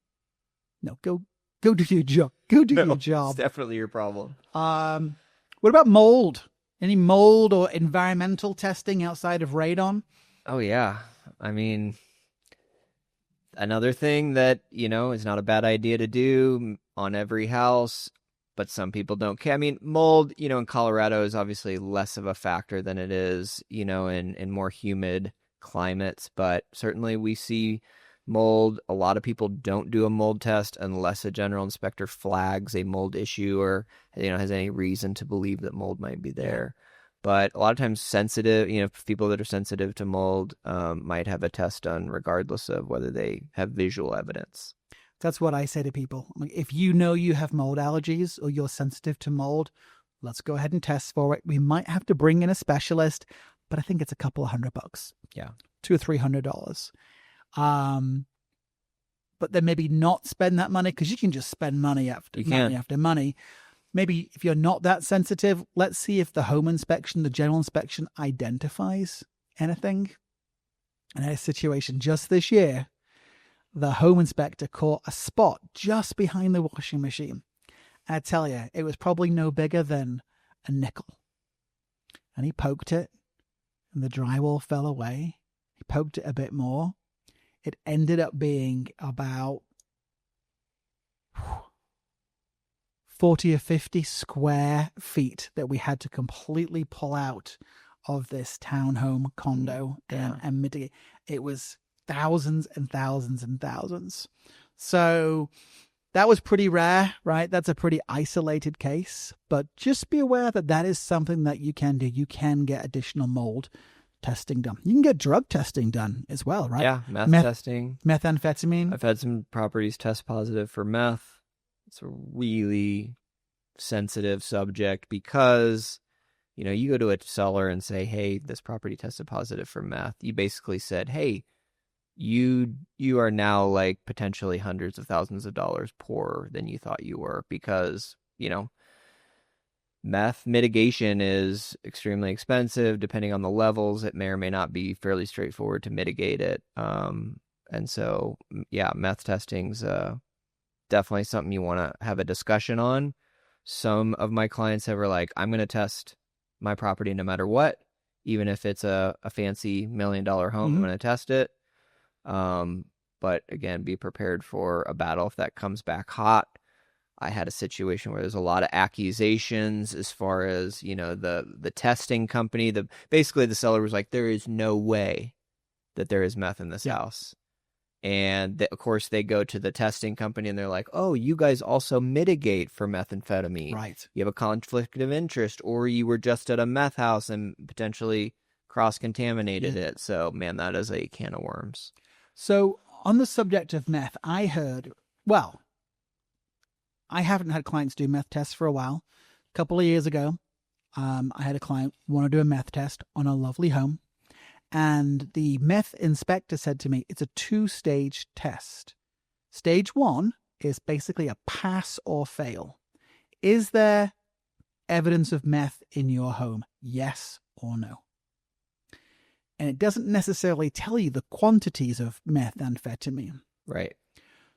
No, go do your job. Go do your job. It's definitely your problem. What about mold? Any mold or environmental testing outside of radon? Oh, yeah. I mean, another thing that, is not a bad idea to do on every house, but some people don't care. I mean, mold, in Colorado is obviously less of a factor than it is, in more humid climates, but certainly we see mold. A lot of people don't do a mold test unless a general inspector flags a mold issue or has any reason to believe that mold might be there. But a lot of times sensitive, people that are sensitive to mold might have a test done regardless of whether they have visual evidence. That's what I say to people. If you know you have mold allergies or you're sensitive to mold, let's go ahead and test for it. We might have to bring in a specialist, but I think it's a couple of $100. Yeah. $200 or $300. But then maybe not spend that money, because you can just spend money after money. Maybe if you're not that sensitive, let's see if the home inspection, the general inspection, identifies anything. And I had a situation just this year. The home inspector caught a spot just behind the washing machine. And I tell you, it was probably no bigger than a nickel. And he poked it, and the drywall fell away. He poked it a bit more. It ended up being about 40 or 50 square feet that we had to completely pull out of this townhome condo and mitigate. It was thousands and thousands and thousands. So that was pretty rare, right? That's a pretty isolated case, but just be aware that that is something that you can do. You can get additional mold testing done. You can get drug testing done as well, right? Yeah, meth testing. Methamphetamine. I've had some properties test positive for meth. It's a really sensitive subject because, you go to a seller and say, hey, this property tested positive for meth. You basically said, hey, you you are now like potentially hundreds of thousands of dollars poorer than you thought you were because, meth mitigation is extremely expensive. Depending on the levels, it may or may not be fairly straightforward to mitigate it. And so, yeah, meth testing's definitely something you want to have a discussion on. Some of my clients were like, I'm going to test my property no matter what, even if it's a fancy $1 million home, I'm going to test it. But again, be prepared for a battle if that comes back hot. I had a situation where there's a lot of accusations as far as, the testing company. Basically, the seller was like, there is no way that there is meth in this house. And of course, they go to the testing company and they're like, oh, you guys also mitigate for methamphetamine. Right. You have a conflict of interest, or you were just at a meth house and potentially cross-contaminated it. So, man, that is a can of worms. So on the subject of meth, I heard, well, I haven't had clients do meth tests for a while. A couple of years ago, I had a client want to do a meth test on a lovely home. And the meth inspector said to me, it's a 2-stage test. Stage 1 is basically a pass or fail. Is there evidence of meth in your home? Yes or no? And it doesn't necessarily tell you the quantities of methamphetamine. Right.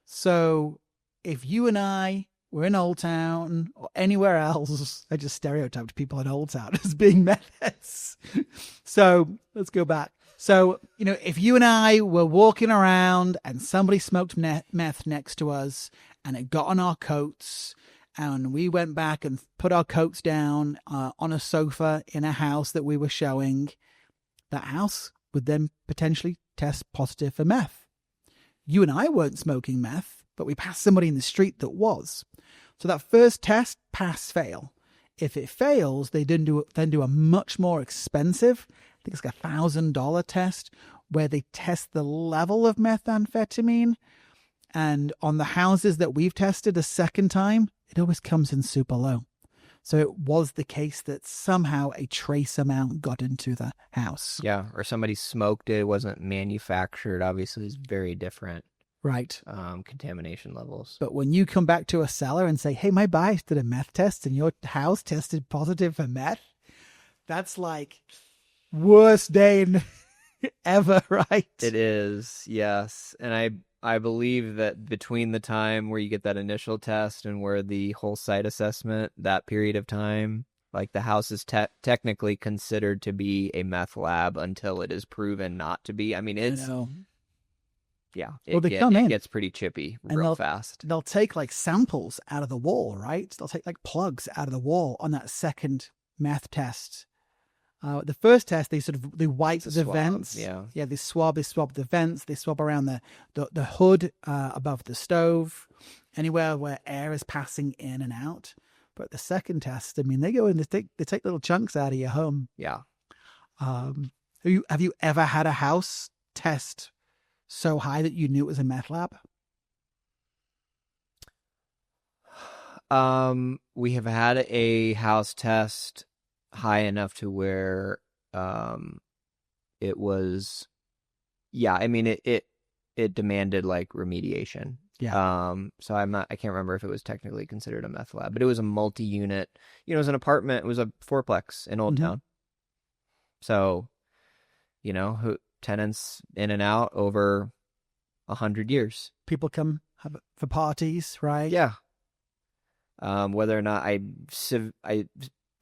So if you and I were in Old Town or anywhere else, I just stereotyped people in Old Town as being meth heads. So let's go back. So, if you and I were walking around and somebody smoked meth next to us and it got on our coats and we went back and put our coats down on a sofa in a house that we were showing, that house would then potentially test positive for meth. You and I weren't smoking meth, but we passed somebody in the street that was. So that first test, pass, fail. If it fails, they then do a much more expensive, I think it's like $1,000 test, where they test the level of methamphetamine. And on the houses that we've tested a second time, it always comes in super low. So it was the case that somehow a trace amount got into the house. Yeah, or somebody smoked it. It wasn't manufactured. Obviously, it's very different. Right. Contamination levels. But when you come back to a seller and say, hey, my buyer did a meth test and your house tested positive for meth, that's like worst day ever, right? It is, yes. And I believe that between the time where you get that initial test and where the whole site assessment, that period of time, like the house is technically considered to be a meth lab until it is proven not to be. I mean, it's... Yeah, it gets pretty chippy real fast. They'll take like samples out of the wall, right? They'll take like plugs out of the wall on that second meth test. The first test, they wipe the vents. Yeah, they swab the vents. They swab around the hood above the stove, anywhere where air is passing in and out. But the second test, I mean, they go in, they take little chunks out of your home. Yeah. Have you ever had a house test so high that you knew it was a meth lab? We have had a house test high enough to where it was, I mean it demanded like remediation. Yeah. So I can't remember if it was technically considered a meth lab, but it was a multi-unit, it was an apartment, it was a fourplex in Old Town. So, tenants in and out over 100 years. People come for parties, right? Yeah. Whether or not I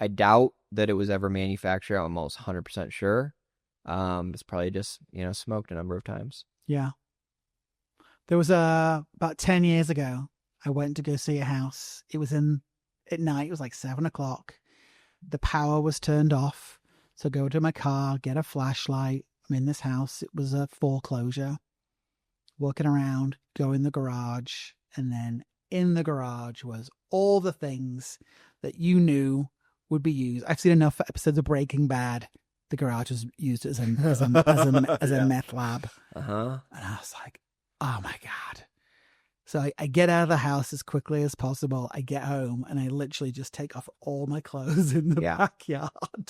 doubt that it was ever manufactured. I'm almost 100% sure. It's probably just smoked a number of times. Yeah. There was about 10 years ago, I went to go see a house. It was at night. It was like 7:00. The power was turned off. So go to my car, get a flashlight. I'm in this house. It was a foreclosure. Walking around, go in the garage. And then in the garage was all the things that you knew would be used. I've seen enough episodes of Breaking Bad. The garage was used as a meth lab. Uh-huh. And I was like, oh my God. So I get out of the house as quickly as possible. I get home and I literally just take off all my clothes in the backyard.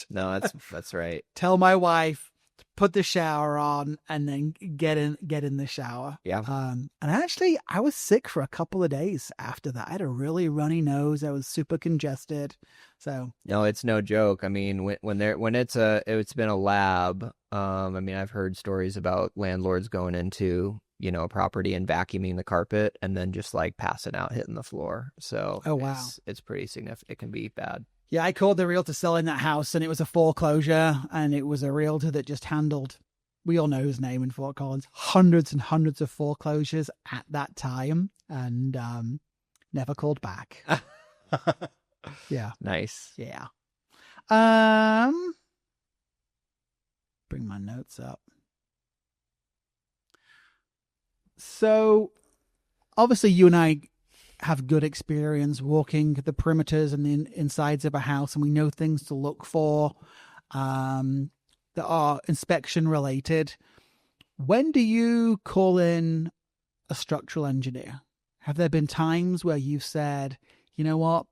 No, that's right. Tell my wife to put the shower on, and then get in the shower. Yeah. And actually, I was sick for a couple of days after that. I had a really runny nose. I was super congested. So No, it's no joke. I mean, when it's been a lab. I mean, I've heard stories about landlords going into, a property and vacuuming the carpet and then just like passing out, hitting the floor. So oh wow, it's pretty significant. It can be bad. Yeah, I called the realtor selling that house, and it was a foreclosure, and it was a realtor that just handled, we all know his name in Fort Collins, hundreds and hundreds of foreclosures at that time, and never called back. Yeah. Nice. Yeah. Bring my notes up. So, obviously, you and I have good experience walking the perimeters and the insides of a house, and we know things to look for that are inspection related. When do you call in a structural engineer? Have there been times where you've said, you know what,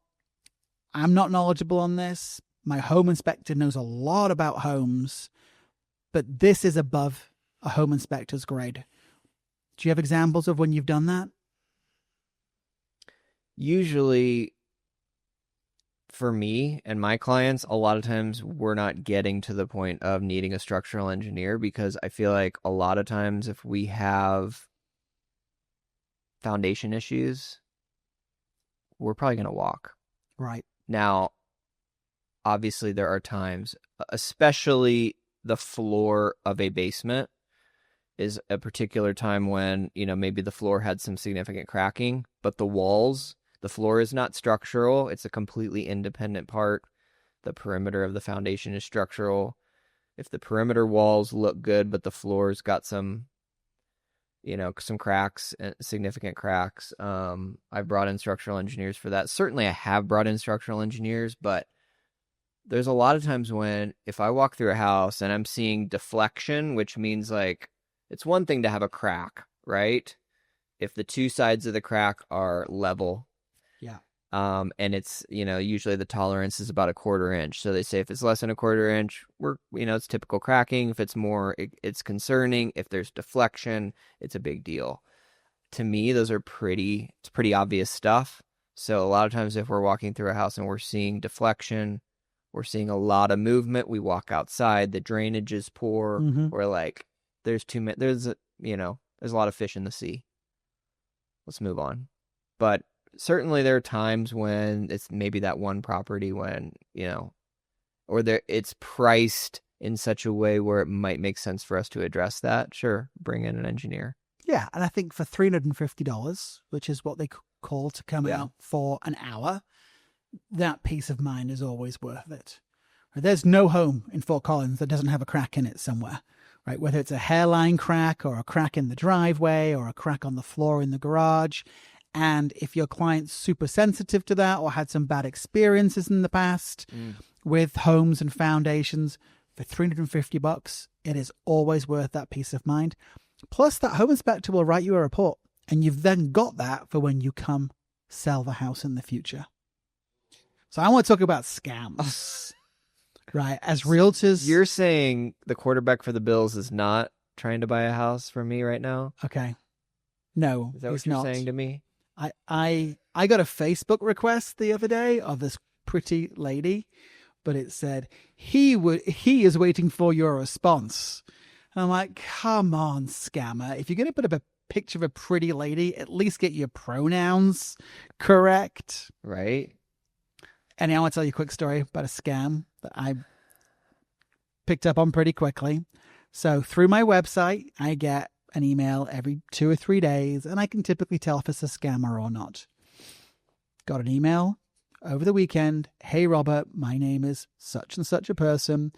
I'm not knowledgeable on this. My home inspector knows a lot about homes, but this is above a home inspector's grade. Do you have examples of when you've done that? Usually, for me and my clients, a lot of times we're not getting to the point of needing a structural engineer, because I feel like a lot of times if we have foundation issues, we're probably going to walk. Right. Now, obviously there are times, especially the floor of a basement is a particular time when, maybe the floor had some significant cracking, but the floor is not structural. It's a completely independent part. The perimeter of the foundation is structural. If the perimeter walls look good, but the floor's got some cracks, significant cracks, I've brought in structural engineers for that. Certainly I have brought in structural engineers, but there's a lot of times when if I walk through a house and I'm seeing deflection, which means like, it's one thing to have a crack, right? If the two sides of the crack are level. Yeah. And it's, usually the tolerance is about a 1/4 inch. So they say if it's less than a 1/4 inch, it's typical cracking. If it's more, it's concerning. If there's deflection, it's a big deal. To me, it's pretty obvious stuff. So a lot of times if we're walking through a house and we're seeing deflection, we're seeing a lot of movement, we walk outside, the drainage is poor, we're like, there's a lot of fish in the sea. Let's move on. But certainly there are times when it's maybe that one property when, or it's priced in such a way where it might make sense for us to address that. Sure, bring in an engineer. Yeah, and I think for $350, which is what they call to come out for an hour, that peace of mind is always worth it. There's no home in Fort Collins that doesn't have a crack in it somewhere. Right, whether it's a hairline crack or a crack in the driveway or a crack on the floor in the garage. And if your client's super sensitive to that or had some bad experiences in the past with homes and foundations, for $350, it is always worth that peace of mind. Plus, that home inspector will write you a report, and you've then got that for when you come sell the house in the future. So I want to talk about scams. Right, as realtors... You're saying the quarterback for the Bills is not trying to buy a house from me right now? Okay. No, is that what you're saying to me? I got a Facebook request the other day of this pretty lady, but it said, he is waiting for your response. And I'm like, come on, scammer. If you're going to put up a picture of a pretty lady, at least get your pronouns correct. Right. And I want to tell you a quick story about a scam that I picked up on pretty quickly. So through my website, I get an email every 2 or 3 days, and I can typically tell if it's a scammer or not. Got an email over the weekend. Hey, Robert, my name is such and such a person.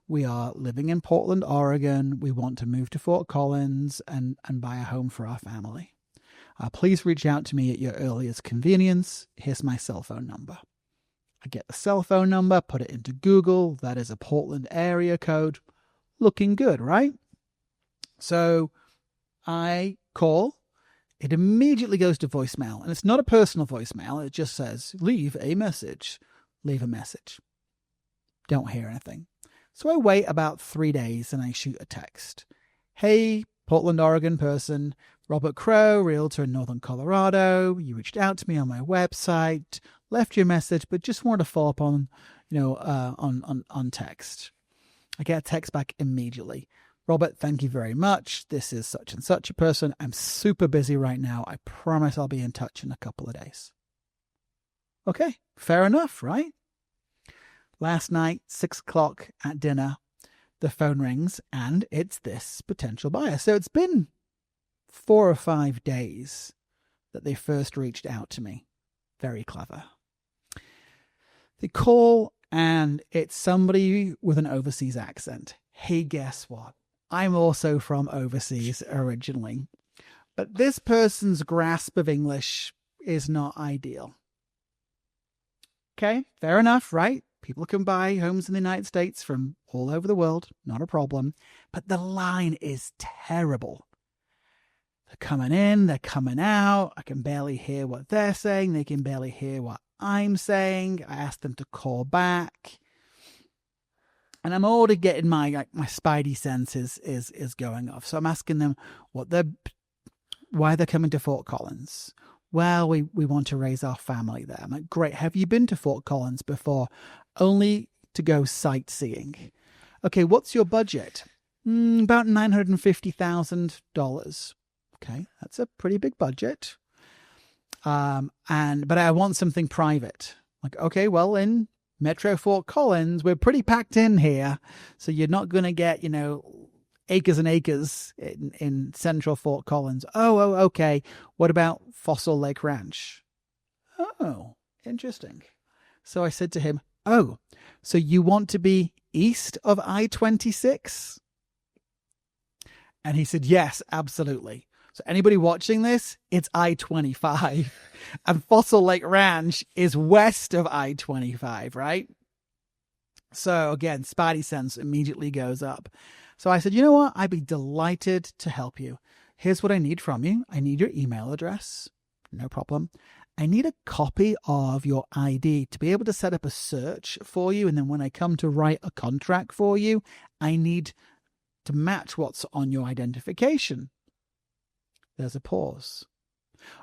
We are living in Portland, Oregon. We want to move to Fort Collins and buy a home for our family. Please reach out to me at your earliest convenience. Here's my cell phone number. I get the cell phone number, put it into Google. That is a Portland area code. Looking good, right? So I call. It immediately goes to voicemail. And it's not a personal voicemail. It just says, leave a message. Leave a message. Don't hear anything. So I wait about 3 days and I shoot a text. Hey, Portland, Oregon person, Robert Crow, Realtor in Northern Colorado. You reached out to me on my website, left your message, but just wanted to follow up on, on text. I get a text back immediately. Robert, thank you very much. This is such and such a person. I'm super busy right now. I promise I'll be in touch in a couple of days. Okay, fair enough, right? Last night, 6 o'clock at dinner, the phone rings and it's this potential buyer. So it's been 4 or 5 days that they first reached out to me. Very clever. They call and it's somebody with an overseas accent. Hey, guess what? I'm also from overseas originally. But this person's grasp of English is not ideal. Okay, fair enough, right? People can buy homes in the United States from all over the world, not a problem. But the line is terrible. They're coming in, they're coming out. I can barely hear what they're saying. They can barely hear what I'm saying. I asked them to call back. And I'm already getting my spidey senses is going off. So I'm asking them why they're coming to Fort Collins. Well, we want to raise our family there. I'm like, great. Have you been to Fort Collins before? Only to go sightseeing. Okay, what's your budget? About $950,000. Okay, that's a pretty big budget. But I want something private. Like, okay, well, in Metro Fort Collins, we're pretty packed in here. So you're not going to get, acres and acres in central Fort Collins. Oh, okay. What about Fossil Lake Ranch? Oh, interesting. So I said to him, oh, so you want to be east of I-26? And he said, yes, absolutely. So anybody watching this, it's I-25. And Fossil Lake Ranch is west of I-25, right? So again, spidey sense immediately goes up. So I said, you know what? I'd be delighted to help you. Here's what I need from you. I need your email address. No problem. I need a copy of your ID to be able to set up a search for you. And then when I come to write a contract for you, I need to match what's on your identification. There's a pause.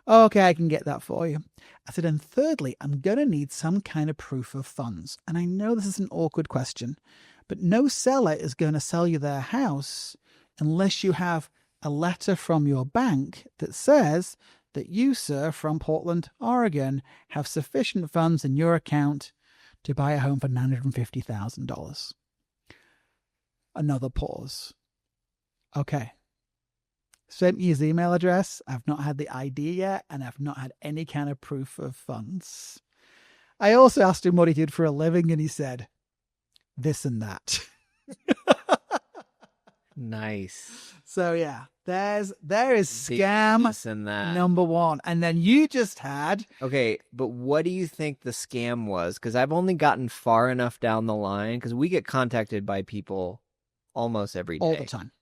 Okay, I can get that for you. I said, and thirdly, I'm going to need some kind of proof of funds. And I know this is an awkward question, but no seller is going to sell you their house unless you have a letter from your bank that says that you, sir, from Portland, Oregon, have sufficient funds in your account to buy a home for $950,000. Another pause. Okay. Sent me his email address. I've not had the ID yet, and I've not had any kind of proof of funds. I also asked him what he did for a living, and he said, this and that. Nice. So yeah, there is scam number one. And then you just had... Okay, but what do you think the scam was? Because I've only gotten far enough down the line, because we get contacted by people almost every day. All the time.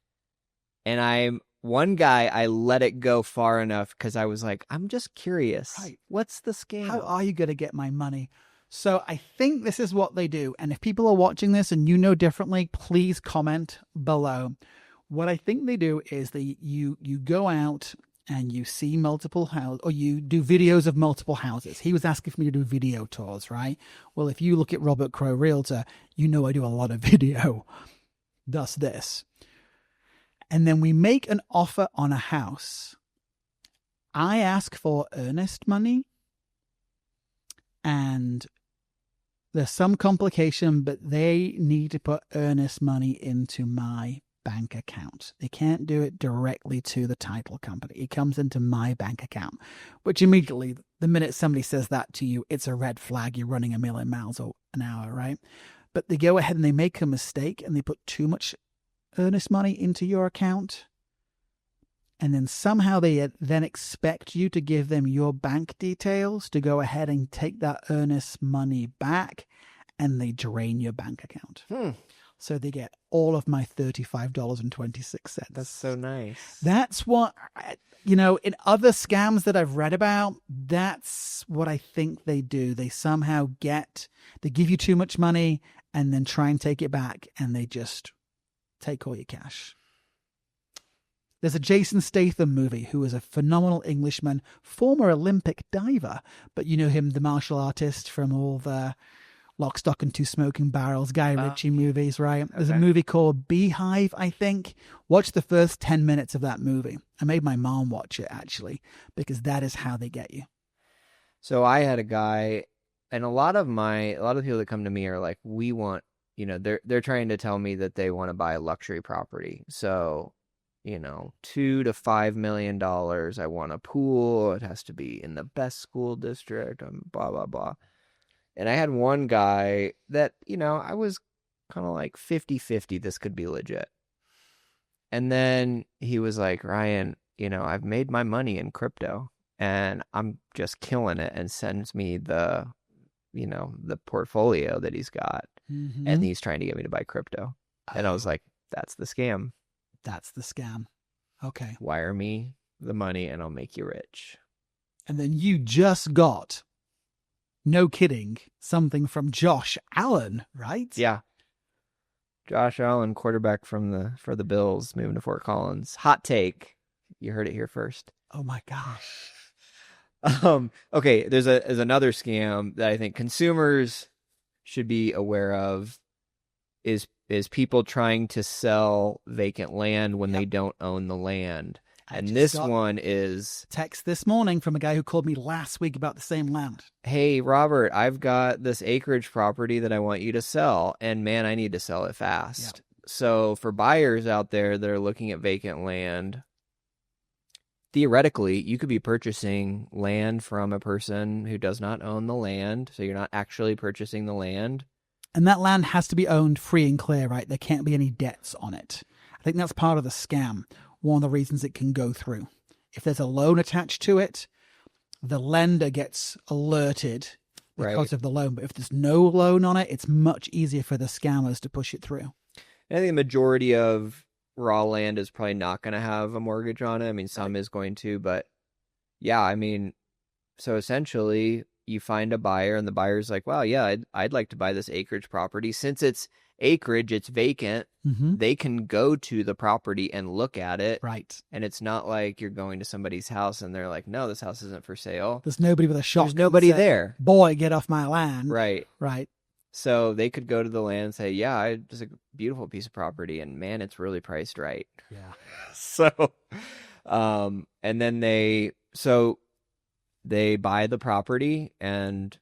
And one guy, I let it go far enough because I was like, I'm just curious. Right. What's the scam? How are you going to get my money? So I think this is what they do. And if people are watching this and you know differently, please comment below. What I think they do is you go out and you see multiple houses, or you do videos of multiple houses. He was asking for me to do video tours, right? Well, if you look at Robert Crow Realtor, you know I do a lot of video. Thus this. And then we make an offer on a house. I ask for earnest money. And there's some complication, but they need to put earnest money into my bank account. They can't do it directly to the title company. It comes into my bank account, which immediately, the minute somebody says that to you, it's a red flag. You're running a million miles an hour, right? But they go ahead and they make a mistake and they put too much earnest money into your account, and then somehow they then expect you to give them your bank details to go ahead and take that earnest money back, and they drain your bank account. So they get all of my $35.26. That's so nice. That's what, in other scams that I've read about, that's what I think they do. They somehow they give you too much money, and then try and take it back, and they just take all your cash. There's a Jason Statham movie who is a phenomenal Englishman, former Olympic diver, but you know him, the martial artist from all the Lock, Stock and Two Smoking Barrels, Guy Ritchie movies, right? There's a movie called Beehive, I think. Watch the first 10 minutes of that movie. I made my mom watch it, actually, because that is how they get you. So I had a guy, and a lot of the people that come to me are like, we want, they're trying to tell me that they want to buy a luxury property. So, $2 to $5 million. I want a pool. It has to be in the best school district, blah, blah, blah. And I had one guy that, I was kind of like 50-50, this could be legit. And then he was like, Ryan, I've made my money in crypto and I'm just killing it, and sends me the portfolio that he's got. Mm-hmm. And he's trying to get me to buy crypto. And I was like, that's the scam. That's the scam. Okay. Wire me the money and I'll make you rich. And then you just got, no kidding, something from Josh Allen, right? Yeah. Josh Allen, quarterback for the Bills, moving to Fort Collins. Hot take. You heard it here first. Oh my gosh. Okay, there's another scam that I think consumers should be aware of is people trying to sell vacant land when they don't own the land. And this one is text this morning from a guy who called me last week about the same land. Hey, Robert, I've got this acreage property that I want you to sell, and man, I need to sell it fast. Yeah. So for buyers out there that are looking at vacant land, theoretically, you could be purchasing land from a person who does not own the land. So you're not actually purchasing the land. And that land has to be owned free and clear, right? There can't be any debts on it. I think that's part of the scam. One of the reasons it can go through. If there's a loan attached to it, the lender gets alerted because of the loan. But if there's no loan on it, it's much easier for the scammers to push it through. I think the majority of raw land is probably not going to have a mortgage on it. I mean, some is going to, but yeah, I mean, so essentially you find a buyer and the buyer's like, wow, yeah, I'd like to buy this acreage property. Since it's acreage, it's vacant. Mm-hmm. They can go to the property and look at it. Right. And it's not like you're going to somebody's house and they're like, no, this house isn't for sale. There's nobody with a shotgun. There's nobody there. Boy, get off my land. Right. Right. So they could go to the land and say, yeah, it's a beautiful piece of property, and man, it's really priced right. Yeah. So, and then they buy the property and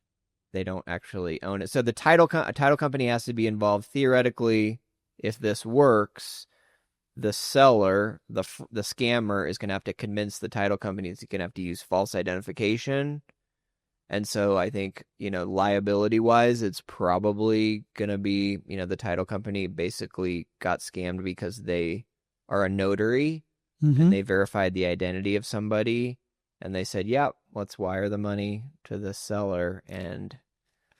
they don't actually own it. So the title company has to be involved. Theoretically, if this works, the seller, the scammer, is going to have to convince the title company he's going to have to use false identification. And so I think, liability-wise, it's probably going to be, the title company basically got scammed because they are a notary, mm-hmm. and they verified the identity of somebody, and they said, yep, let's wire the money to the seller. And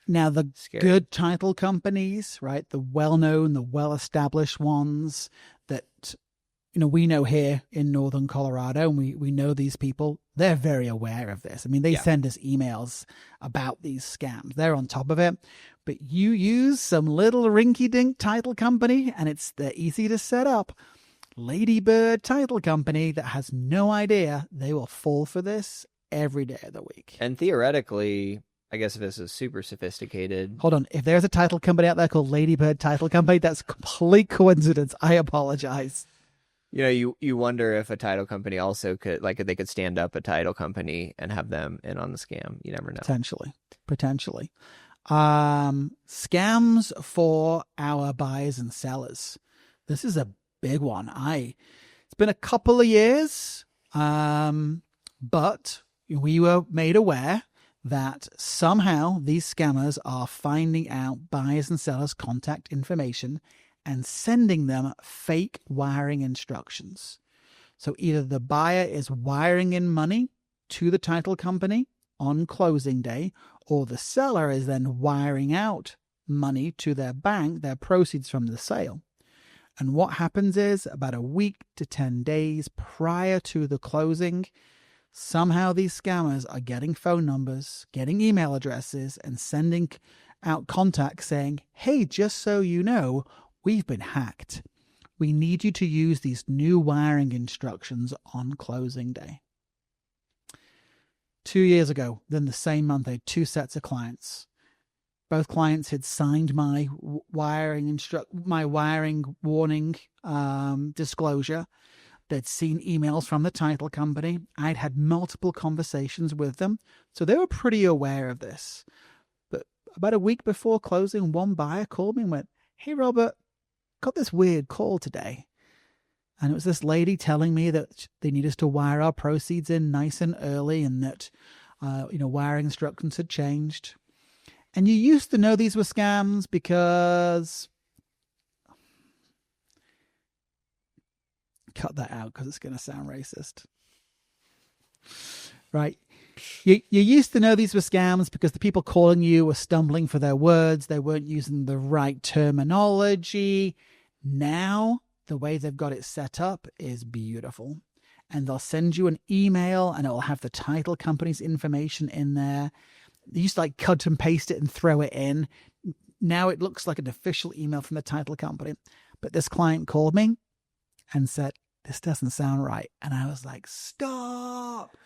now the good title companies, right, the well-known, the well-established ones that we know here in northern Colorado, and we know these people, they're very aware of this. I mean, they send us emails about these scams. They're on top of it. But you use some little rinky-dink title company, and they're easy to set up. Ladybird title company that has no idea, they will fall for this every day of the week. And theoretically, I guess if this is super sophisticated. Hold on. If there's a title company out there called Ladybird Title Company, that's complete coincidence. I apologize. You wonder if a title company also could, if they could stand up a title company and have them in on the scam. You never know. Potentially. Scams for our buyers and sellers. This is a big one. It's been a couple of years, but we were made aware that somehow these scammers are finding out buyers and sellers' contact information and sending them fake wiring instructions. So either the buyer is wiring in money to the title company on closing day, or the seller is then wiring out money to their bank, their proceeds from the sale. And what happens is about a week to 10 days prior to the closing, somehow these scammers are getting phone numbers, getting email addresses, and sending out contacts saying, hey, just so you know, we've been hacked. We need you to use these new wiring instructions on closing day. 2 years ago, then the same month, I had 2 sets of clients. Both clients had signed my wiring warning disclosure. They'd seen emails from the title company. I'd had multiple conversations with them, so they were pretty aware of this. But about a week before closing, one buyer called me and went, hey, Robert, got this weird call today. And it was this lady telling me that they need us to wire our proceeds in nice and early, and that, wiring instructions had changed. And you used to know these were scams because... Cut that out because it's going to sound racist. Right. You used to know these were scams because the people calling you were stumbling for their words. They weren't using the right terminology. Now, the way they've got it set up is beautiful. And they'll send you an email and it will have the title company's information in there. They used to cut and paste it and throw it in. Now it looks like an official email from the title company. But this client called me and said, this doesn't sound right. And I was like, stop.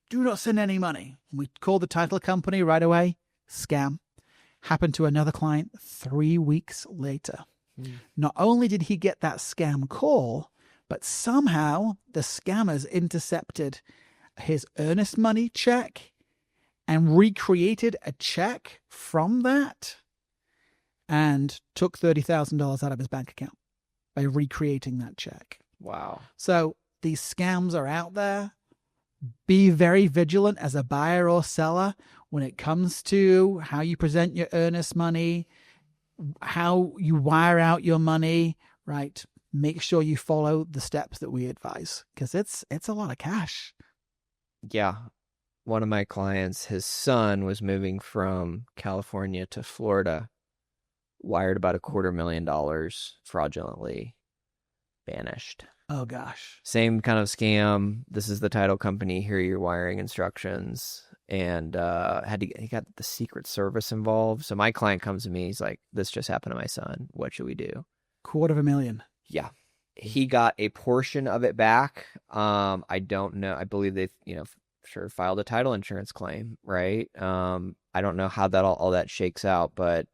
Do not send any money. We called the title company right away. Scam. Happened to another client 3 weeks later. Not only did he get that scam call, but somehow the scammers intercepted his earnest money check and recreated a check from that and took $30,000 out of his bank account by recreating that check. Wow. So these scams are out there. Be very vigilant as a buyer or seller when it comes to how you present your earnest money, how you wire out your money, right? Make sure you follow the steps that we advise because it's a lot of cash. Yeah. One of my clients, his son was moving from California to Florida, wired about $250,000 fraudulently, vanished. Oh, gosh. Same kind of scam. This is the title company. Here are your wiring instructions. And he got the Secret Service involved. So my client comes to me. He's like, this just happened to my son. What should we do? $250,000. Yeah. He got a portion of it back. I don't know. I believe they, sure filed a title insurance claim, right? I don't know how that all that shakes out, but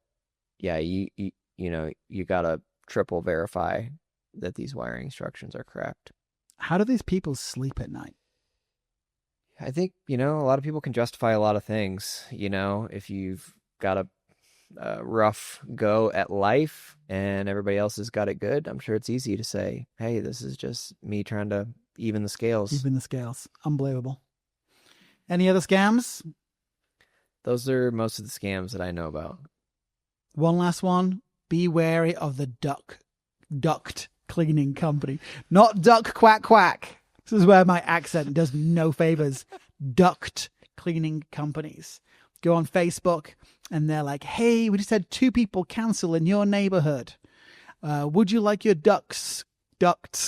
yeah, you got to triple verify that these wiring instructions are correct. How do these people sleep at night? I think, a lot of people can justify a lot of things. If you've got a rough go at life and everybody else has got it good, I'm sure it's easy to say, hey, this is just me trying to even the scales. Even the scales. Unbelievable. Any other scams? Those are most of the scams that I know about. One last one. Be wary of the duct cleaning company. Not duck quack quack. This is where my accent does no favors. Duct cleaning companies. Go on Facebook and they're like, hey, we just had 2 people cancel in your neighborhood. Would you like your ducts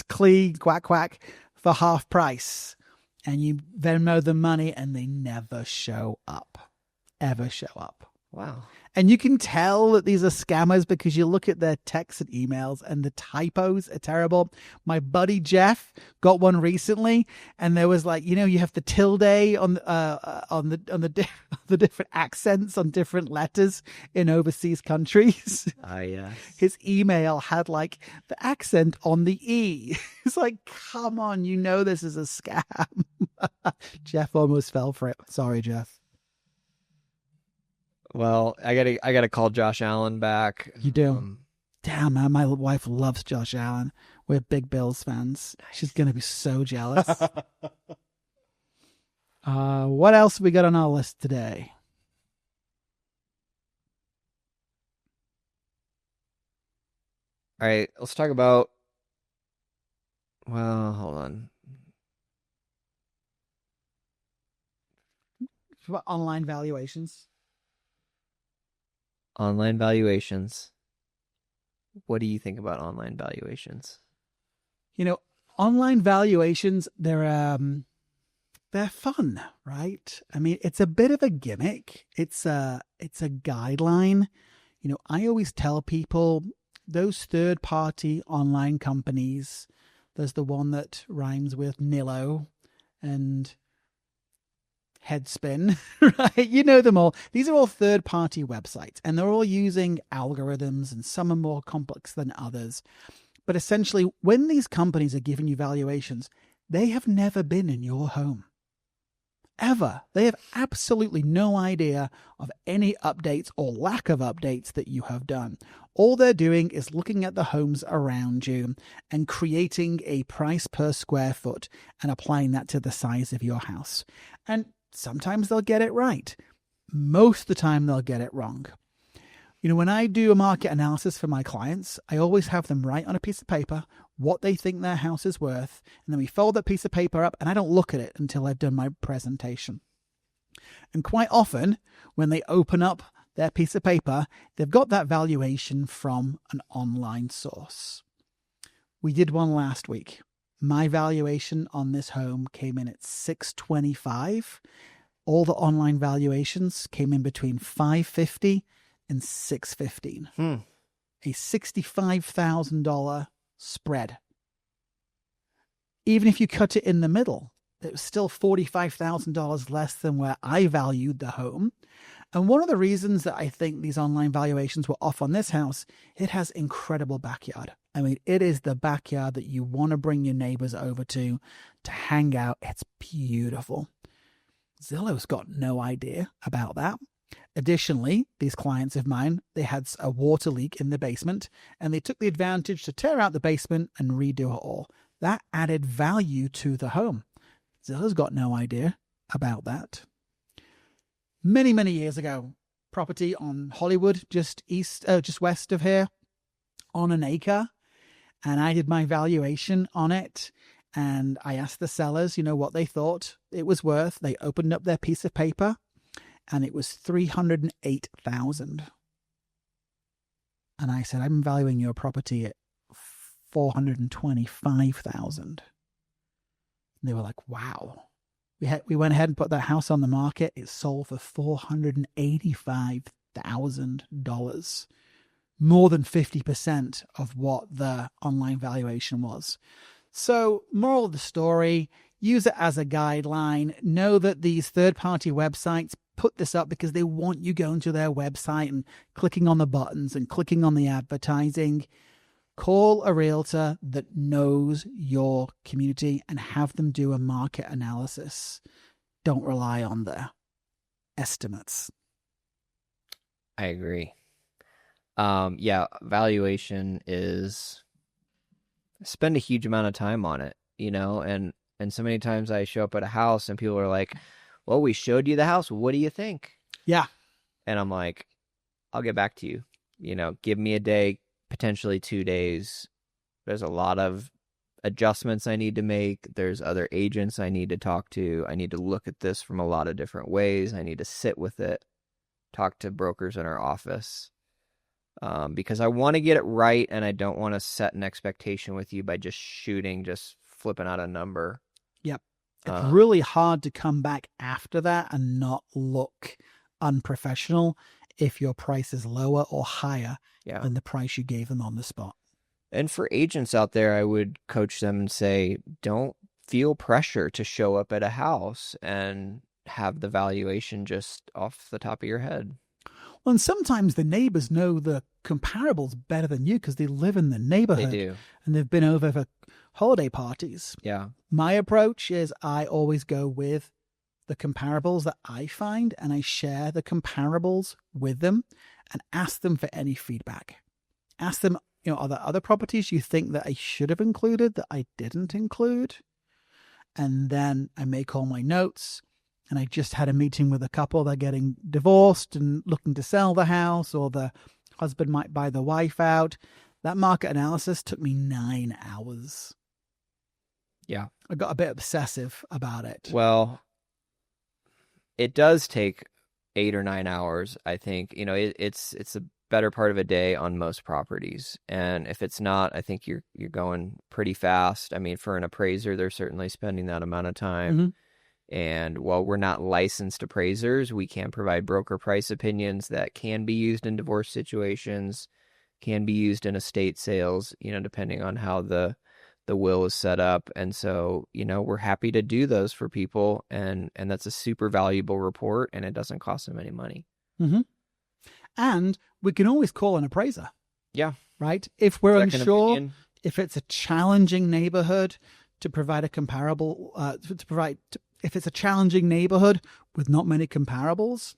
clean, quack quack, for half price? And you Venmo them money and they never show up. Ever show up. Wow. And you can tell that these are scammers because you look at their texts and emails and the typos are terrible. My buddy Jeff got one recently and there was you have the tilde on the different accents on different letters in overseas countries. Yes. His email had the accent on the E. It's like, come on, this is a scam. Jeff almost fell for it. Sorry, Jeff. Well, I gotta call Josh Allen back. You do? Damn, man, my wife loves Josh Allen. We're big Bills fans. Nice. She's gonna be so jealous. What else have we got on our list today? All right, let's talk about. Well, hold on. What, online valuations? Online valuations. What do you think about online valuations? Online valuations, they're fun, right? I mean, it's a bit of a gimmick. It's a guideline I always tell people those third-party online companies, there's the one that rhymes with Nillo and Headspin, right? You know them all. These are all third-party websites, and they're all using algorithms, and some are more complex than others. But essentially, when these companies are giving you valuations, they have never been in your home. Ever. They have absolutely no idea of any updates or lack of updates that you have done. All they're doing is looking at the homes around you and creating a price per square foot and applying that to the size of your house. And sometimes they'll get it right. Most of the time they'll get it wrong. When I do a market analysis for my clients, I always have them write on a piece of paper what they think their house is worth, and then we fold that piece of paper up, and I don't look at it until I've done my presentation. And quite often, when they open up their piece of paper, they've got that valuation from an online source. We did one last week. My valuation on this home came in at $625. All the online valuations came in between $550 and $615. A $65,000 spread. Even if you cut it in the middle, it was still $45,000 less than where I valued the home. And one of the reasons that I think these online valuations were off on this house, it has incredible backyard. I mean, it is the backyard that you want to bring your neighbors over to hang out. It's beautiful. Zillow's got no idea about that. Additionally, these clients of mine, they had a water leak in the basement, and they took the advantage to tear out the basement and redo it all. That added value to the home. Zillow's got no idea about that. Many, many years ago, property on Hollywood, just west of here, on an acre, and I did my valuation on it, and I asked the sellers, what they thought it was worth. They opened up their piece of paper, and it was $308,000. And I said, I'm valuing your property at $425,000. And they were like, wow. We went ahead and put that house on the market. It sold for $485,000. More than 50% of what the online valuation was. So, moral of the story, use it as a guideline. Know that these third-party websites put this up because they want you going to their website and clicking on the buttons and clicking on the advertising. Call a realtor that knows your community and have them do a market analysis. Don't rely on their estimates. I agree. Valuation is, spend a huge amount of time on it, and so many times I show up at a house and people are like, well, we showed you the house. What do you think? Yeah. And I'm like, I'll get back to you. Give me a day, potentially 2 days. There's a lot of adjustments I need to make. There's other agents I need to talk to. I need to look at this from a lot of different ways. I need to sit with it, talk to brokers in our office. Because I want to get it right, and I don't want to set an expectation with you by just flipping out a number. Yep. It's really hard to come back after that and not look unprofessional if your price is lower or higher than the price you gave them on the spot. And for agents out there, I would coach them and say, don't feel pressure to show up at a house and have the valuation just off the top of your head. Well, and sometimes the neighbors know the comparables better than you because they live in the neighborhood. They do. And they've been over for holiday parties. Yeah. My approach is I always go with the comparables that I find, and I share the comparables with them and ask them for any feedback. Ask them, are there other properties you think that I should have included that I didn't include? And then I make all my notes. And I just had a meeting with a couple. They're getting divorced and looking to sell the house, or the husband might buy the wife out. That market analysis took me 9 hours. Yeah. I got a bit obsessive about it. Well, it does take 8 or 9 hours, I think. It's a better part of a day on most properties. And if it's not, I think you're going pretty fast. I mean, for an appraiser, they're certainly spending that amount of time. Mm-hmm. And while we're not licensed appraisers, we can provide broker price opinions that can be used in divorce situations, can be used in estate sales, depending on how the will is set up. And so, we're happy to do those for people. And that's a super valuable report, and it doesn't cost them any money. Mm-hmm. And we can always call an appraiser. Yeah. Right? If we're Second unsure, opinion. If it's a challenging neighborhood to provide a comparable, if it's a challenging neighborhood with not many comparables,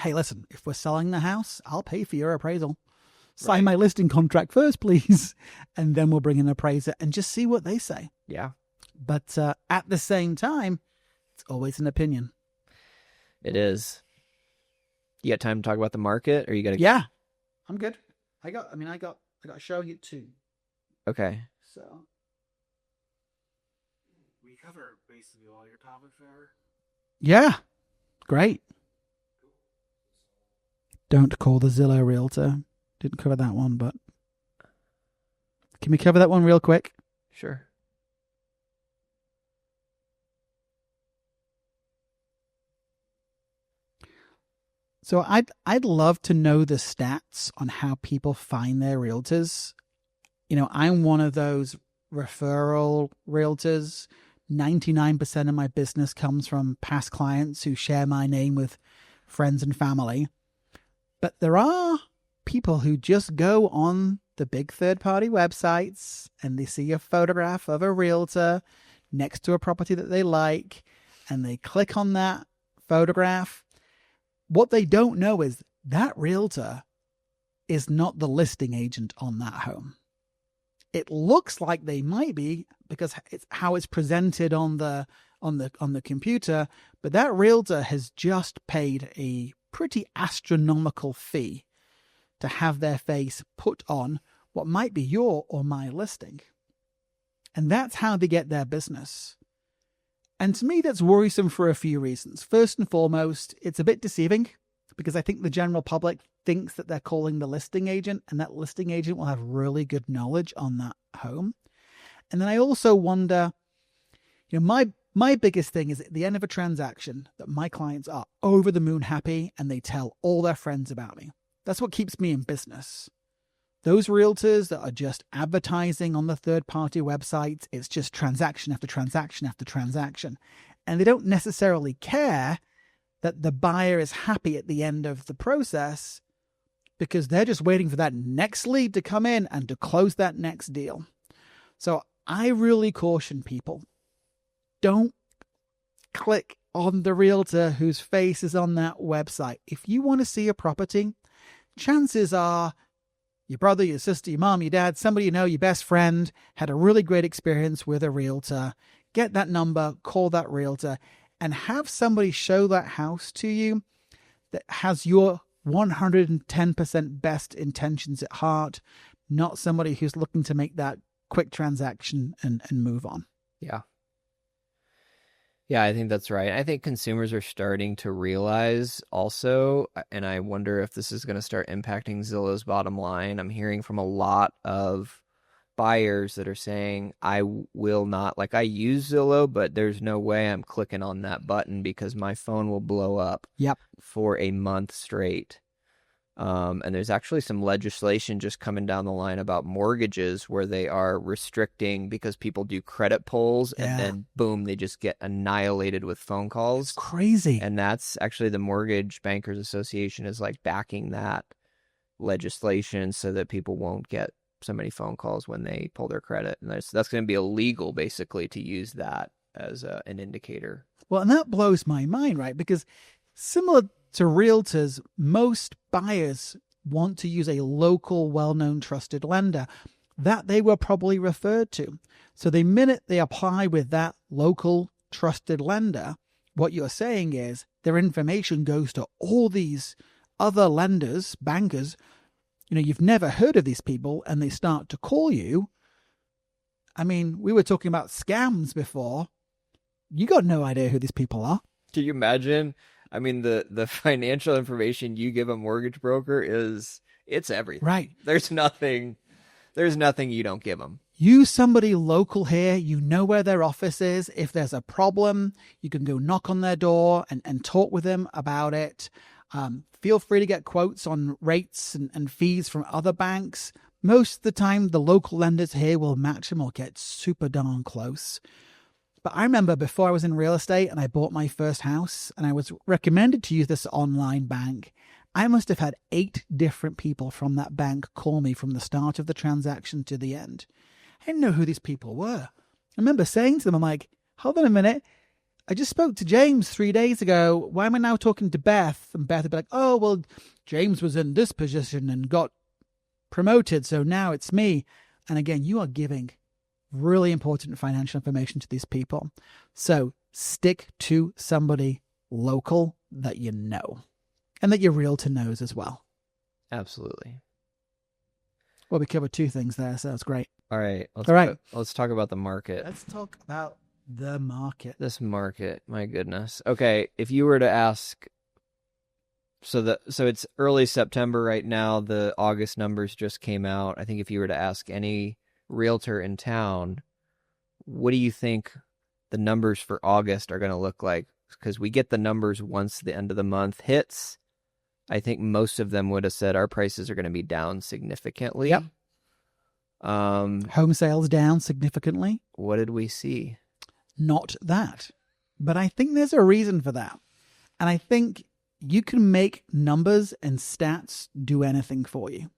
hey, listen, if we're selling the house, I'll pay for your appraisal. Sign my listing contract first, please. And then we'll bring in an appraiser and just see what they say. Yeah. But at the same time, it's always an opinion. It is. You got time to talk about the market, or you got to? Yeah, I'm good. I got showing it too. Okay. So we cover basically all your topics there. Yeah, great. Don't call the Zillow Realtor. Didn't cover that one, but can we cover that one real quick? Sure. So I'd love to know the stats on how people find their realtors. I'm one of those referral realtors. 99% of my business comes from past clients who share my name with friends and family. But there are people who just go on the big third-party websites and they see a photograph of a realtor next to a property that they like, and they click on that photograph. What they don't know is that realtor is not the listing agent on that home. It looks like they might be because it's how it's presented on the computer, but that realtor has just paid a pretty astronomical fee to have their face put on what might be your or my listing. And that's how they get their business. And to me, that's worrisome for a few reasons. First and foremost, it's a bit deceiving because I think the general public thinks that they're calling the listing agent, and that listing agent will have really good knowledge on that home. And then I also wonder, my biggest thing is at the end of a transaction that my clients are over the moon happy and they tell all their friends about me. That's what keeps me in business. Those realtors that are just advertising on the third-party websites, it's just transaction after transaction after transaction. And they don't necessarily care that the buyer is happy at the end of the process because they're just waiting for that next lead to come in and to close that next deal. So I really caution people, don't click on the realtor whose face is on that website. If you want to see a property, chances are your brother, your sister, your mom, your dad, somebody you know, your best friend, had a really great experience with a realtor. Get that number, call that realtor, and have somebody show that house to you that has your 110% best intentions at heart, not somebody who's looking to make that quick transaction and move on. Yeah. Yeah, I think that's right. I think consumers are starting to realize also, and I wonder if this is going to start impacting Zillow's bottom line. I'm hearing from a lot of buyers that are saying, I will not, like, I use Zillow, but there's no way I'm clicking on that button because my phone will blow up for a month straight. And there's actually some legislation just coming down the line about mortgages where they are restricting because people do credit pulls and then boom, they just get annihilated with phone calls. It's crazy. And that's actually the Mortgage Bankers Association is like backing that legislation so that people won't get so many phone calls when they pull their credit. And that's going to be illegal basically to use that as an indicator. Well, and that blows my mind, right? Because similar to realtors, most buyers want to use a local, well-known, trusted lender that they were probably referred to. So the minute they apply with that local, trusted lender, what you're saying is their information goes to all these other lenders, bankers. You've never heard of these people, and they start to call you. I mean, we were talking about scams before. You got no idea who these people are. Can you imagine? I mean, the financial information you give a mortgage broker it's everything. Right. There's nothing you don't give them. use somebody local here. You know where their office is. If there's a problem, you can go knock on their door and talk with them about it. Feel free to get quotes on rates and fees from other banks. Most of the time, the local lenders here will match them or get super darn close. But I remember before I was in real estate and I bought my first house and I was recommended to use this online bank, I must have had 8 different people from that bank call me from the start of the transaction to the end. I didn't know who these people were. I remember saying to them, I'm like, hold on a minute. I just spoke to James 3 days ago. Why am I now talking to Beth? And Beth would be like, oh, well, James was in this position and got promoted, so now it's me. And again, you are giving really important financial information to these people. So stick to somebody local that you know and that your realtor knows as well. Absolutely. Well, we covered 2 things there, so that's great. All right. Let's talk about the market. Let's talk about the market. This market, my goodness. Okay, if you were to ask, so it's early September right now. The August numbers just came out. I think if you were to ask any realtor in town, what do you think the numbers for August are going to look like? Because we get the numbers once the end of the month hits. I think most of them would have said our prices are going to be down significantly. Yep. Home sales down significantly. What did we see? Not that. But I think there's a reason for that. And I think you can make numbers and stats do anything for you.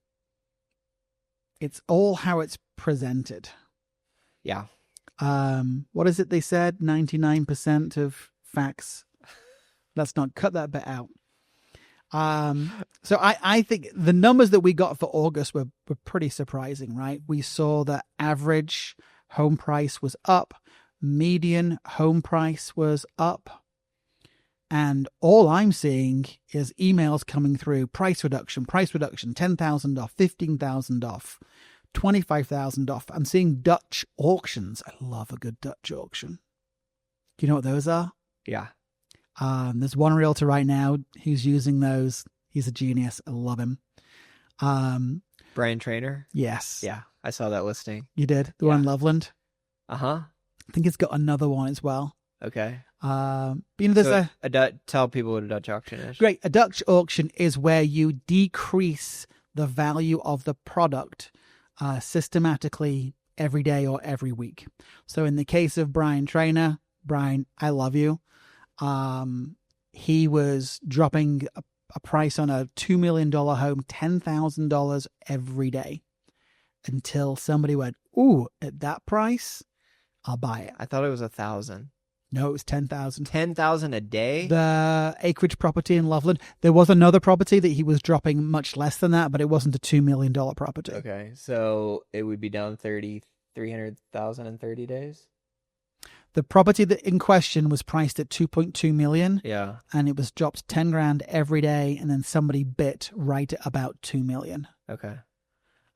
It's all how it's presented. Yeah. What is it they said? 99% of facts. Let's not cut that bit out. So I think the numbers that we got for August were pretty surprising, right? We saw that average home price was up. Median home price was up. And all I'm seeing is emails coming through. Price reduction, $10,000 off, $15,000 off, $25,000 off. I'm seeing Dutch auctions. I love a good Dutch auction. Do you know what those are? Yeah. There's one realtor right now who's using those. He's a genius. I love him. Brian Trainer? Yes. Yeah, I saw that listing. You did? The one in Loveland? Uh-huh. I think it's got another one as well. Okay. There's tell people what a Dutch auction is. Great. A Dutch auction is where you decrease the value of the product systematically every day or every week. So in the case of Brian Trainer, Brian, I love you. He was dropping a price on a $2 million home, $10,000 every day until somebody went, ooh, at that price, I'll buy it. I thought it was 1,000. No, it was 10,000. 10,000 a day? The acreage property in Loveland. There was another property that he was dropping much less than that, but it wasn't a $2 million property. Okay, so it would be down 300,000 in 30 days? The property that in question was priced at 2.2 million. Yeah. And it was dropped 10 grand every day. And then somebody bid right at about 2 million. Okay.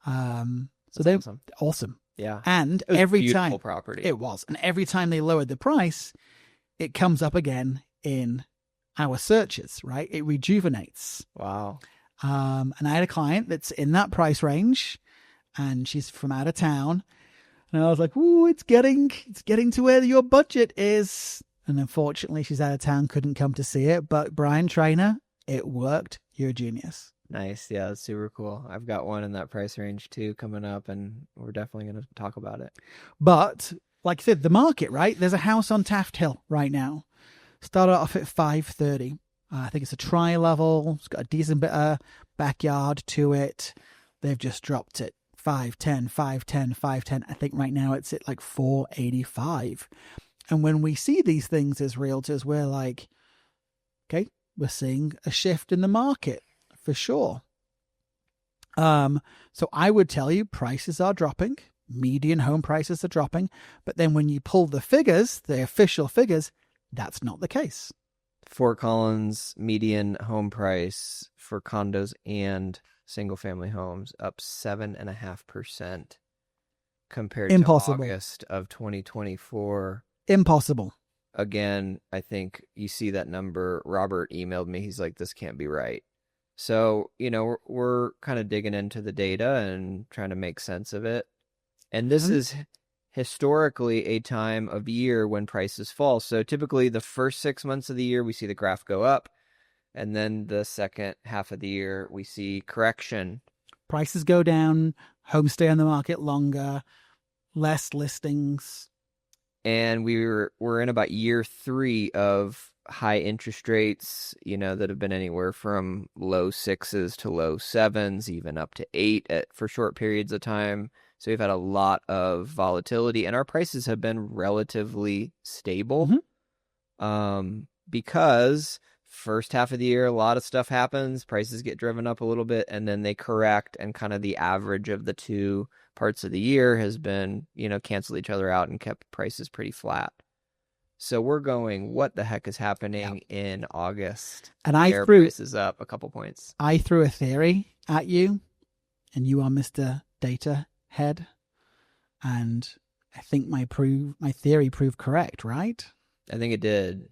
So they awesome. Yeah. And every time property. It was. And every time they lowered the price, it comes up again in our searches, right? It rejuvenates. Wow. And I had a client that's in that price range and she's from out of town. And I was like, ooh, it's getting to where your budget is. And unfortunately, she's out of town, couldn't come to see it. But Brian Trainer, it worked. You're a genius. Nice. Yeah, that's super cool. I've got one in that price range too coming up, and we're definitely going to talk about it. But like I said, the market, right? There's a house on Taft Hill right now. Started off at 530. I think it's a tri-level. It's got a decent bit of backyard to it. They've just dropped it. 510, 510, 510. I think right now it's at like 485. And when we see these things as realtors, we're like, okay, we're seeing a shift in the market for sure. So I would tell you prices are dropping. Median home prices are dropping. But then when you pull the figures, the official figures, that's not the case. Fort Collins median home price for condos and single family homes up 7.5% compared to August of 2024. Impossible. Again, I think you see that number. Robert emailed me. He's like, this can't be right. So, we're kind of digging into the data and trying to make sense of it. And this is historically a time of year when prices fall. So typically the first 6 months of the year, we see the graph go up. And then the second half of the year, we see correction. Prices go down, homes stay on the market longer, less listings. And we're in about year 3 of high interest rates, that have been anywhere from low 6s to low 7s, even up to 8 for short periods of time. So we've had a lot of volatility, and our prices have been relatively stable. Because first half of the year, a lot of stuff happens, prices get driven up a little bit, and then they correct, and kind of the average of the two parts of the year has been, cancel each other out and kept prices pretty flat. So we're going, what the heck is happening in August? And prices up a couple points. I threw a theory at you, and you are Mr. Data Head, and I think my theory proved correct, right? I think it did.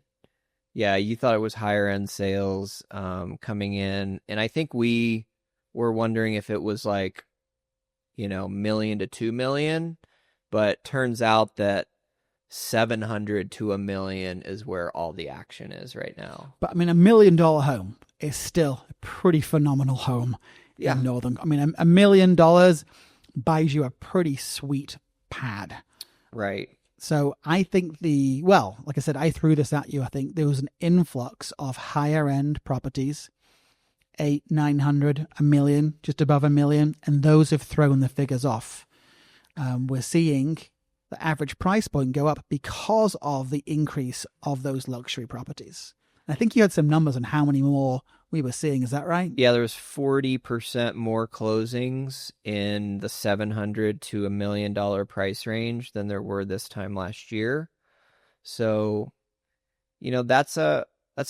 Yeah, you thought it was higher end sales coming in, and I think we were wondering if it was like, million to 2 million, but turns out that 700 to a million is where all the action is right now. But I mean, $1 million home is still a pretty phenomenal home in Northern. I mean, $1 million buys you a pretty sweet pad. Right. So I think like I said, I threw this at you. I think there was an influx of higher end properties, 800, 900, $1 million, just above $1 million. And those have thrown the figures off. We're seeing the average price point go up because of the increase of those luxury properties. I think you had some numbers on how many more we were seeing. Is that right? Yeah, there was 40% more closings in the $700 to $1 million price range than there were this time last year. So, that's a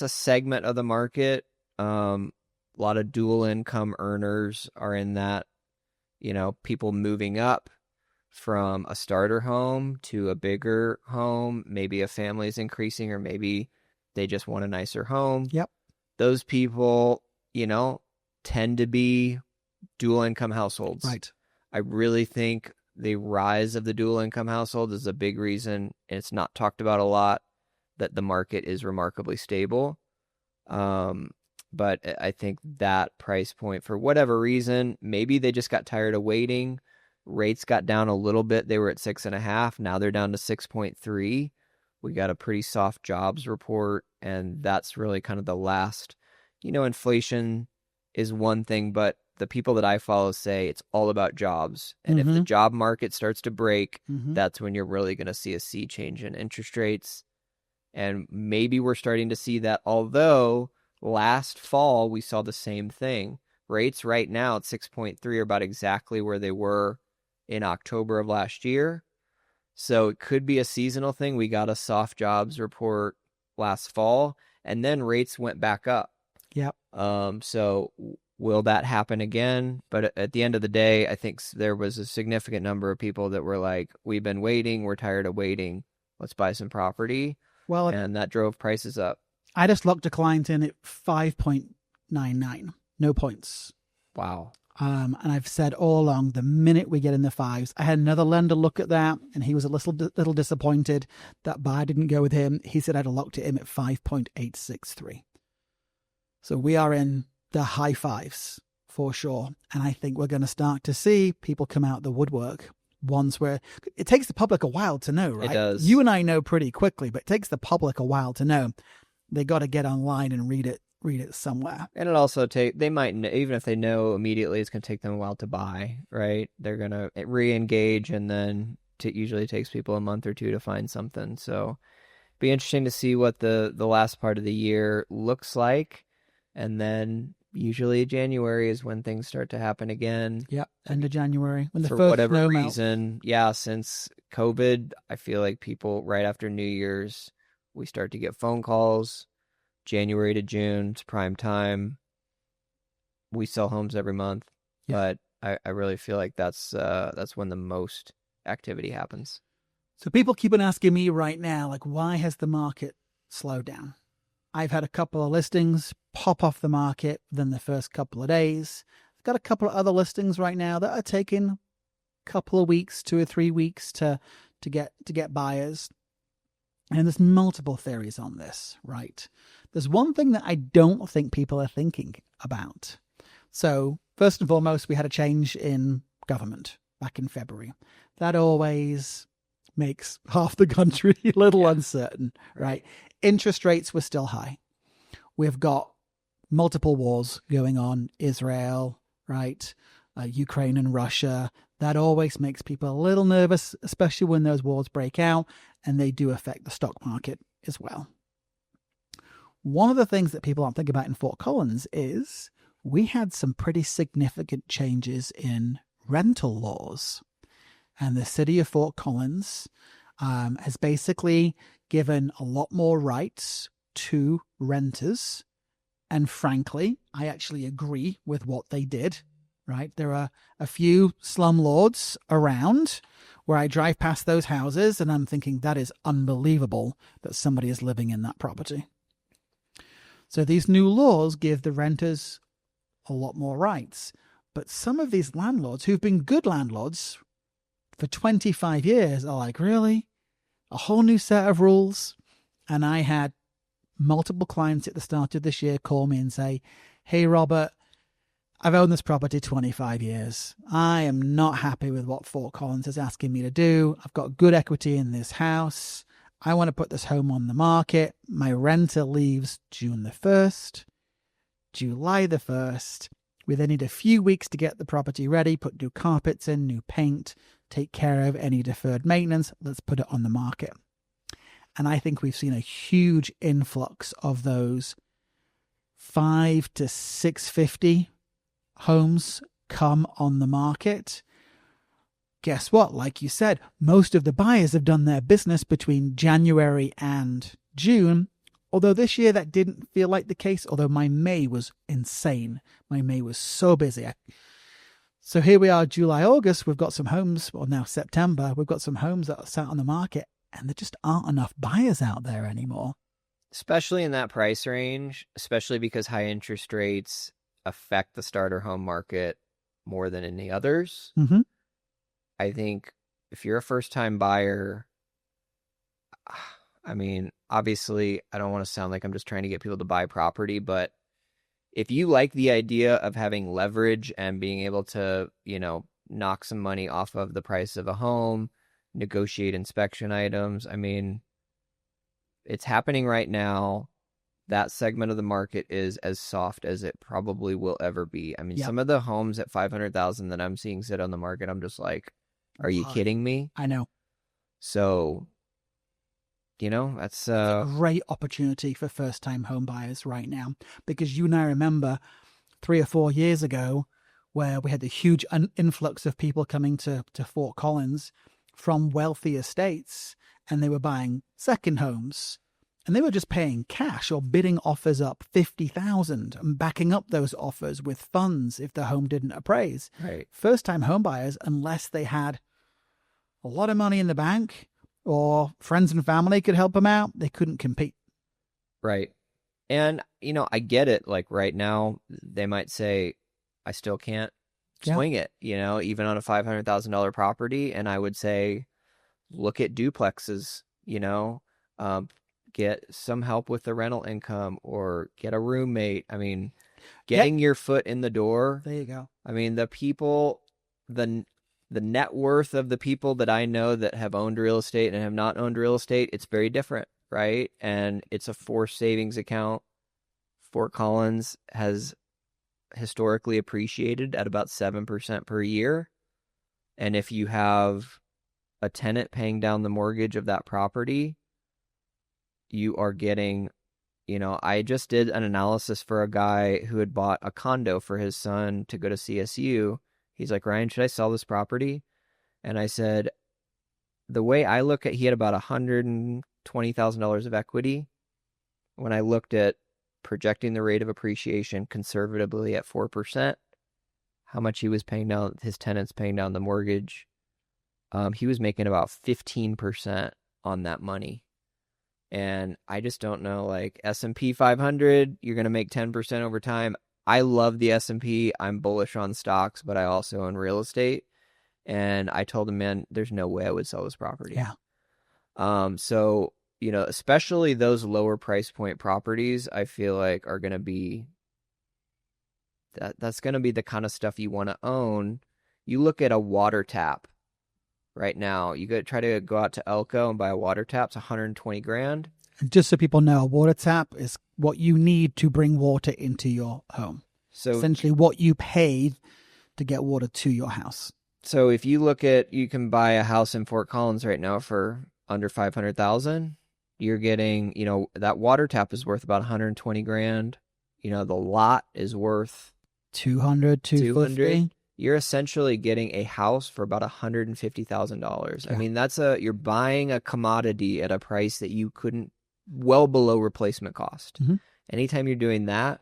segment of the market. A lot of dual income earners are in that, people moving up from a starter home to a bigger home. Maybe a family's increasing, or maybe they just want a nicer home. Yep. Those people, tend to be dual income households. Right. I really think the rise of the dual income household is a big reason. It's not talked about a lot, that the market is remarkably stable. But I think that price point, for whatever reason, maybe they just got tired of waiting. Rates got down a little bit. They were at 6.5. Now they're down to 6.3. We got a pretty soft jobs report, and that's really kind of the last. Inflation is one thing, but the people that I follow say it's all about jobs. And if the job market starts to break, that's when you're really going to see a sea change in interest rates. And maybe we're starting to see that, although last fall we saw the same thing. Rates right now at 6.3 are about exactly where they were in October of last year. So it could be a seasonal thing. We got a soft jobs report last fall, and then rates went back up. Yep. So will that happen again? But at the end of the day, I think there was a significant number of people that were like, we've been waiting. We're tired of waiting. Let's buy some property. Well, and that drove prices up. I just locked a client in at 5.99. No points. Wow. And I've said all along, the minute we get in the fives, I had another lender look at that, and he was a little disappointed that buyer didn't go with him. He said I'd have locked it in at 5.863. So we are in the high fives for sure. And I think we're going to start to see people come out the woodwork. Ones where it takes the public a while to know, right? It does. You and I know pretty quickly, but it takes the public a while to know. They got to get online and read it somewhere. And it also they might, even if they know immediately, it's going to take them a while to buy, right? They're going to re-engage, and then it usually takes people a month or two to find something. So be interesting to see what the last part of the year looks like. And then usually January is when things start to happen again. Yep, end of January. When the for first whatever snow reason. Yeah, since COVID, I feel like people, right after New Year's, we start to get phone calls. January to June, it's prime time. We sell homes every month, but I really feel like that's when the most activity happens. So people keep on asking me right now, like, why has the market slowed down? I've had a couple of listings pop off the market within the first couple of days. I've got a couple of other listings right now that are taking couple of weeks, 2 or 3 weeks to get buyers. And there's multiple theories on this, right? There's one thing that I don't think people are thinking about. So first and foremost, we had a change in government back in February. That always makes half the country a little uncertain, right? Interest rates were still high. We've got multiple wars going on, Israel, right? Ukraine and Russia. That always makes people a little nervous, especially when those wars break out, and they do affect the stock market as well. One of the things that people aren't thinking about in Fort Collins is we had some pretty significant changes in rental laws. And the city of Fort Collins has basically given a lot more rights to renters. And frankly, I actually agree with what they did, right? There are a few slumlords around where I drive past those houses and I'm thinking that is unbelievable that somebody is living in that property. So these new laws give the renters a lot more rights. But some of these landlords who've been good landlords for 25 years are like, really? A whole new set of rules? And I had multiple clients at the start of this year call me and say, hey, Robert, I've owned this property 25 years. I am not happy with what Fort Collins is asking me to do. I've got good equity in this house. I want to put this home on the market. My renter leaves June the 1st, July the 1st. We then need a few weeks to get the property ready, put new carpets in, new paint, take care of any deferred maintenance. Let's put it on the market. And I think we've seen a huge influx of those 5 to 650 homes come on the market. Guess what? Like you said, most of the buyers have done their business between January and June. Although this year that didn't feel like the case, although my May was insane. My May was so busy. So here we are, July, August. We've got some homes, or now September, we've got some homes that are sat on the market, and there just aren't enough buyers out there anymore. Especially in that price range, especially because high interest rates affect the starter home market more than any others. Mm-hmm. I think if you're a first-time buyer, I mean, obviously, I don't want to sound like I'm just trying to get people to buy property, but if you like the idea of having leverage and being able to, knock some money off of the price of a home, negotiate inspection items, I mean, it's happening right now. That segment of the market is as soft as it probably will ever be. I mean, Some of the homes at $500,000 that I'm seeing sit on the market, I'm just like, are you kidding me? I know. So, that's a great opportunity for first-time home buyers right now, because you and I remember 3 or 4 years ago where we had the huge influx of people coming to Fort Collins from wealthy estates, and they were buying second homes, and they were just paying cash or bidding offers up $50,000 and backing up those offers with funds if the home didn't appraise. Right. First-time home buyers, unless they had a lot of money in the bank or friends and family could help them out, they couldn't compete. Right. And, I get it. Like right now, they might say, I still can't swing it, even on a $500,000 property. And I would say, look at duplexes, get some help with the rental income or get a roommate. I mean, getting your foot in the door. There you go. I mean, the people, the net worth of the people that I know that have owned real estate and have not owned real estate, it's very different, right? And it's a forced savings account. Fort Collins has historically appreciated at about 7% per year. And if you have a tenant paying down the mortgage of that property, you are getting, I just did an analysis for a guy who had bought a condo for his son to go to CSU. He's like, Ryan, should I sell this property? And I said, the way I look at, he had about $120,000 of equity. When I looked at projecting the rate of appreciation conservatively at 4%, how much he was paying down, his tenants paying down the mortgage, he was making about 15% on that money. And I just don't know, like S&P 500, you're going to make 10% over time. I love the S&P. I'm bullish on stocks, but I also own real estate. And I told him, man, there's no way I would sell this property. Yeah. So, especially those lower price point properties, I feel like are going to be that's going to be the kind of stuff you want to own. You look at a water tap right now. You go try to go out to Elko and buy a water tap. It's 120 grand. And just so people know, a water tap is what you need to bring water into your home. So essentially what you paid to get water to your house. So if you look at, you can buy a house in Fort Collins right now for under 500,000. You're getting, that water tap is worth about 120 grand. The lot is worth 200, 250. You're essentially getting a house for about $150,000. Yeah. I mean, you're buying a commodity at a price that you couldn't, well below replacement cost. Mm-hmm. Anytime you're doing that,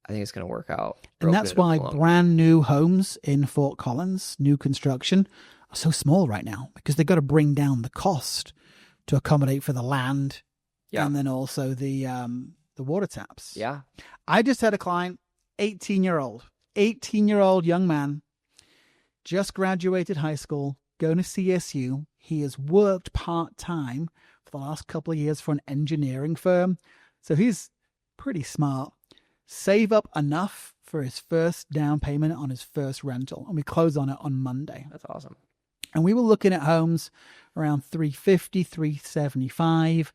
I think it's going to work out. And that's why brand new homes in Fort Collins, new construction, are so small right now, because they've got to bring down the cost to accommodate for the land, and then also the water taps. Yeah. I just had a client, 18-year-old young man, just graduated high school, going to CSU. He has worked part-time for the last couple of years for an engineering firm. So he's pretty smart. Save up enough for his first down payment on his first rental. And we close on it on Monday. That's awesome. And we were looking at homes around 350, 375.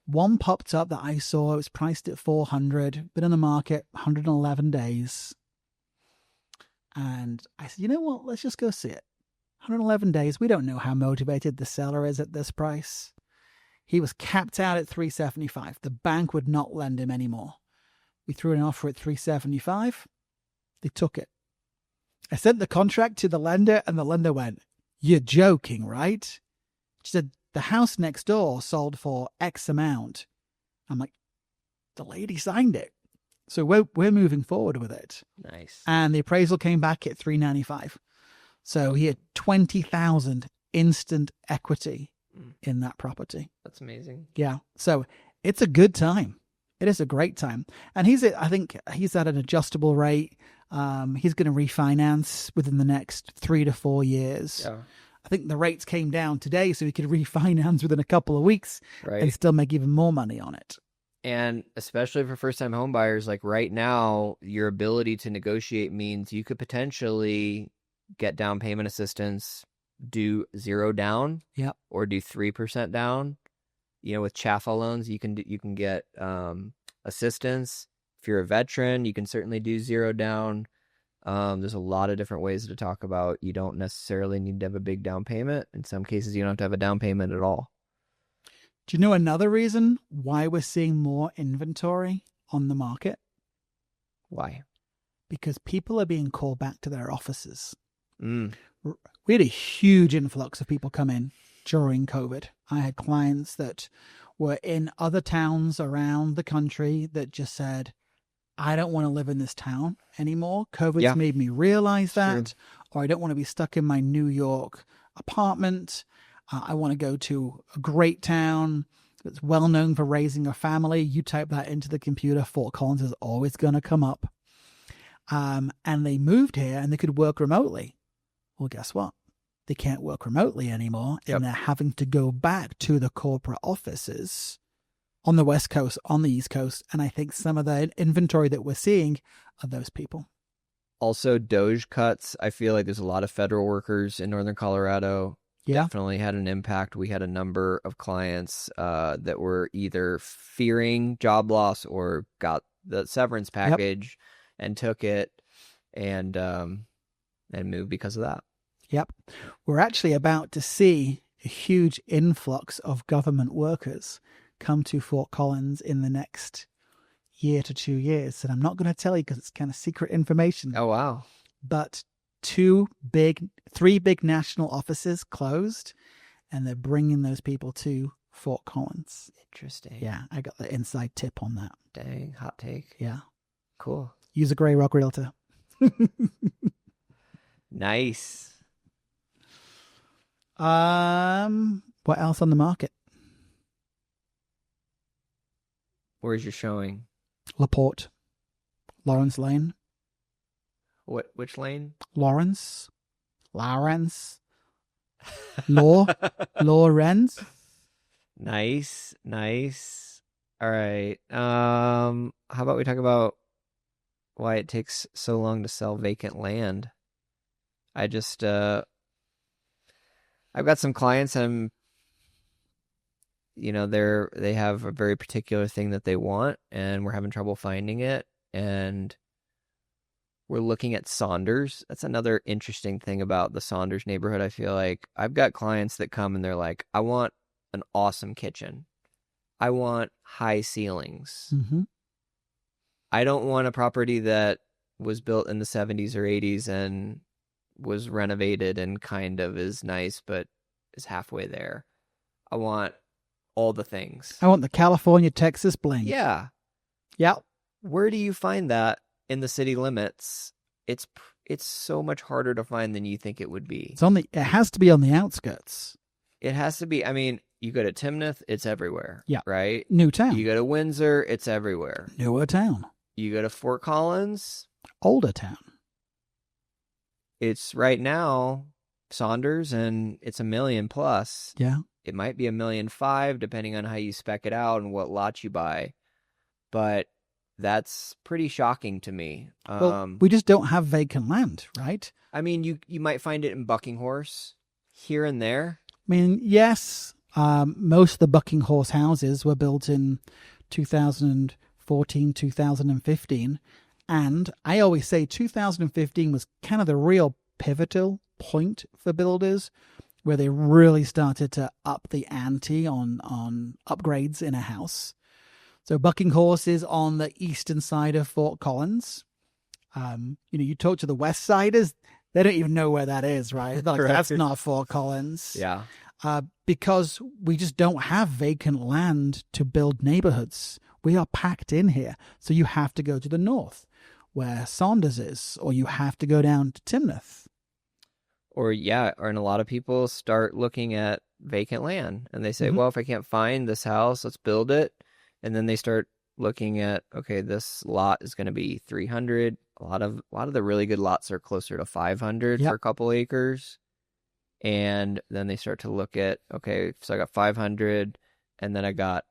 One popped up that I saw. It was priced at 400, been in the market 111 days. And I said, you know what? Let's just go see it. 111 days. We don't know how motivated the seller is at this price. He was capped out at 375. The bank would not lend him anymore. We threw an offer at 375. They took it. I sent the contract to the lender, and the lender went, "You're joking, right?" She said, "The house next door sold for X amount." I'm like, the lady signed it. So we're moving forward with it. Nice. And the appraisal came back at 395. So he had 20,000 instant equity in that property. That's amazing. Yeah. So it's a good time. It is a great time. And I think he's at an adjustable rate. He's going to refinance within the next 3 to 4 years. Yeah. I think the rates came down today, so he could refinance within a couple of weeks and still make even more money on it. And especially for first-time home buyers, like right now, your ability to negotiate means you could potentially get down payment assistance, do 0 down, or do 3% down. With CHFA loans, you can get assistance. If you're a veteran, you can certainly do 0 down. There's a lot of different ways to talk about. You don't necessarily need to have a big down payment. In some cases, you don't have to have a down payment at all. Do you know another reason why we're seeing more inventory on the market? Why? Because people are being called back to their offices. We had a huge influx of people come in during COVID. I had clients that were in other towns around the country that just said, I don't want to live in this town anymore. COVID's made me realize that. Or I don't want to be stuck in my New York apartment. I want to go to a great town that's well known for raising a family. You type that into the computer, Fort Collins is always going to come up. And they moved here and they could work remotely. Well, guess what? They can't work remotely anymore, and they're having to go back to the corporate offices on the West Coast, on the East Coast. And I think some of the inventory that we're seeing are those people. Also, Doge cuts. I feel like there's a lot of federal workers in Northern Colorado. Definitely had an impact. We had a number of clients that were either fearing job loss or got the severance package and took it and moved because of that. Yep. We're actually about to see a huge influx of government workers come to Fort Collins in the next year to 2 years. And I'm not going to tell you because it's kind of secret information. Oh, wow. But 3 big national offices closed, and they're bringing those people to Fort Collins. Interesting. Yeah, I got the inside tip on that. Dang, hot take. Yeah. Cool. Use a Grey Rock Realtor. Nice. What else on the market? Where's your showing? LaPorte, Lawrence Lane. Which lane? Lawrence Lawrence. Lawrence. Nice. All right. How about we talk about why it takes so long to sell vacant land? I just I've got some clients they have a very particular thing that they want and we're having trouble finding it, and we're looking at Saunders. That's another interesting thing about the Saunders neighborhood. I feel like I've got clients that come and they're like, I want an awesome kitchen. I want high ceilings. Mm-hmm. I don't want a property that was built in the 70s or 80s and was renovated and kind of is nice, but is halfway there. I want all the things. I want the California, Texas bling. Yeah. Yeah. Where do you find that in the city limits? It's so much harder to find than you think it would be. It has to be on the outskirts. It has to be. I mean, you go to Timnath, it's everywhere. Yeah. Right? New town. You go to Windsor, it's everywhere. Newer town. You go to Fort Collins. Older town. It's right now Saunders, and it's $1 million plus. Yeah. It might be $1.5 million depending on how you spec it out and what lot you buy. But that's pretty shocking to me. Well, we just don't have vacant land, right? I mean, you might find it in Buckinghorse here and there. I mean, yes, most of the Buckinghorse houses were built in 2014, 2015. And I always say 2015 was kind of the real pivotal point for builders, where they really started to up the ante on upgrades in a house. So Buckinghorse is on the eastern side of Fort Collins. You talk to the West Siders, they don't even know where that is, right? They're like, that's not Fort Collins. Yeah. Because we just don't have vacant land to build neighborhoods. We are packed in here. So you have to go to the north, where Saunders is, or you have to go down to Timnath. And a lot of people start looking at vacant land, and they say, Mm-hmm. well, if I can't find this house, let's build it. And then they start looking at, okay, this lot is going to be 300. A lot of the really good lots are closer to 500 for a couple acres. And then they start to look at, okay, so I got 500, and then I got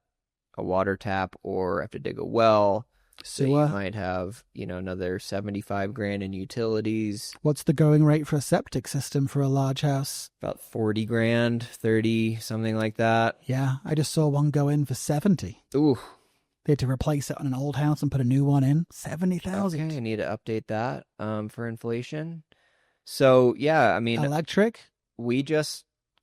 a water tap, or I have to dig a well. So you might have, another 75 grand in utilities. What's the going rate for a septic system for a large house? About 40 grand, 30, something like that. Yeah, I just saw one go in for 70. Ooh. They had to replace it on an old house and put a new one in. 70,000. Okay, I need to update that for inflation. So, yeah, I mean... Electric?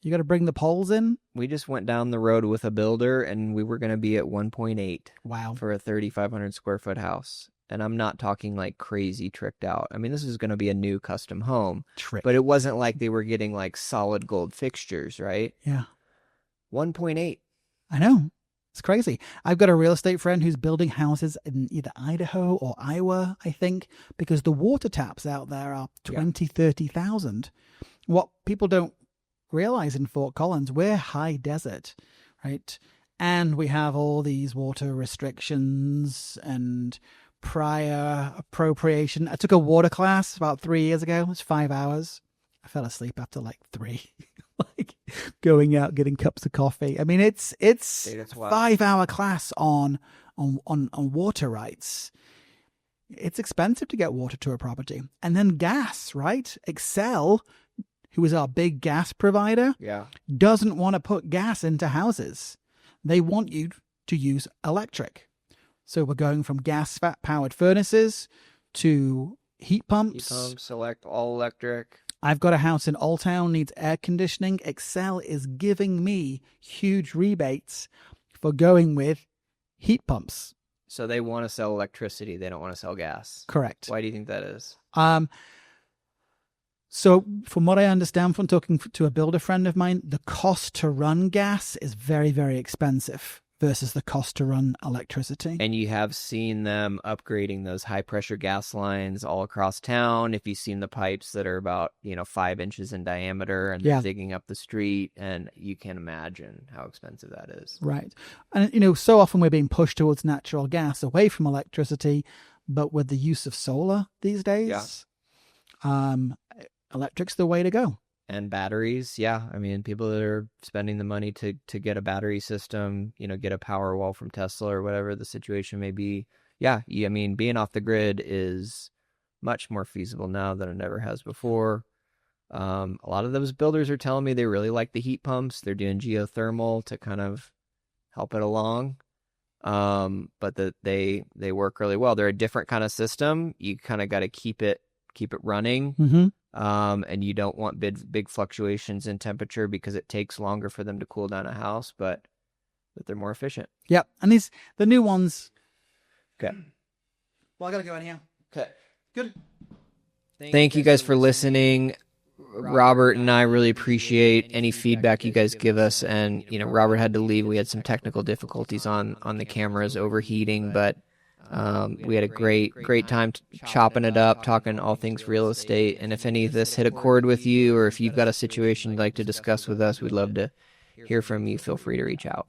You got to bring the poles in? We just went down the road with a builder, and we were going to be at 1.8. Wow. For a 3,500 square foot house. And I'm not talking like crazy tricked out. I mean, this is going to be a new custom home. But it wasn't like they were getting like solid gold fixtures, right? Yeah. 1.8. I know. It's crazy. I've got a real estate friend who's building houses in either Idaho or Iowa, I think, because the water taps out there are 20,000, 30,000. What people don't realize in Fort Collins, we're high desert, right? And we have all these water restrictions and prior appropriation. I took a water class about 3 years ago. It was 5 hours. I fell asleep after like 3. Like going out, getting cups of coffee. I mean, it's a 5-hour class on water rights. It's expensive to get water to a property. And then gas, right? Excel, who is our big gas provider, doesn't want to put gas into houses. They want you to use electric. So we're going from gas-powered furnaces to heat pumps. Select all electric. I've got a house in Old Town, needs air conditioning. Excel is giving me huge rebates for going with heat pumps. So they want to sell electricity. They don't want to sell gas. Correct. Why do you think that is? So from what I understand from talking to a builder friend of mine, the cost to run gas is very, very expensive versus the cost to run electricity. And you have seen them upgrading those high pressure gas lines all across town. If you've seen the pipes that are about, 5 inches in diameter and they're digging up the street, and you can imagine how expensive that is. Right. And, so often we're being pushed towards natural gas away from electricity, but with the use of solar these days, Electric's the way to go. And batteries, yeah. I mean, people that are spending the money to get a battery system, get a power wall from Tesla or whatever the situation may be. Yeah, I mean, being off the grid is much more feasible now than it ever has before. A lot of those builders are telling me they really like the heat pumps. They're doing geothermal to kind of help it along. But they work really well. They're a different kind of system. You kind of got to keep it running. Mm-hmm. And you don't want big fluctuations in temperature because it takes longer for them to cool down a house, but they're more efficient. Yep. And the new ones. Okay. Well, I gotta go in here. Okay. Good. Thank you guys for listening. Robert and I really appreciate any feedback you guys give us. And, Robert had to leave. We had some technical difficulties on the cameras overheating, but we had a great time chopping it up, talking all things real estate. And if any of this hit a chord with you, or if you've got a situation you'd like to discuss with us, we'd love to hear from you. Feel free to reach out.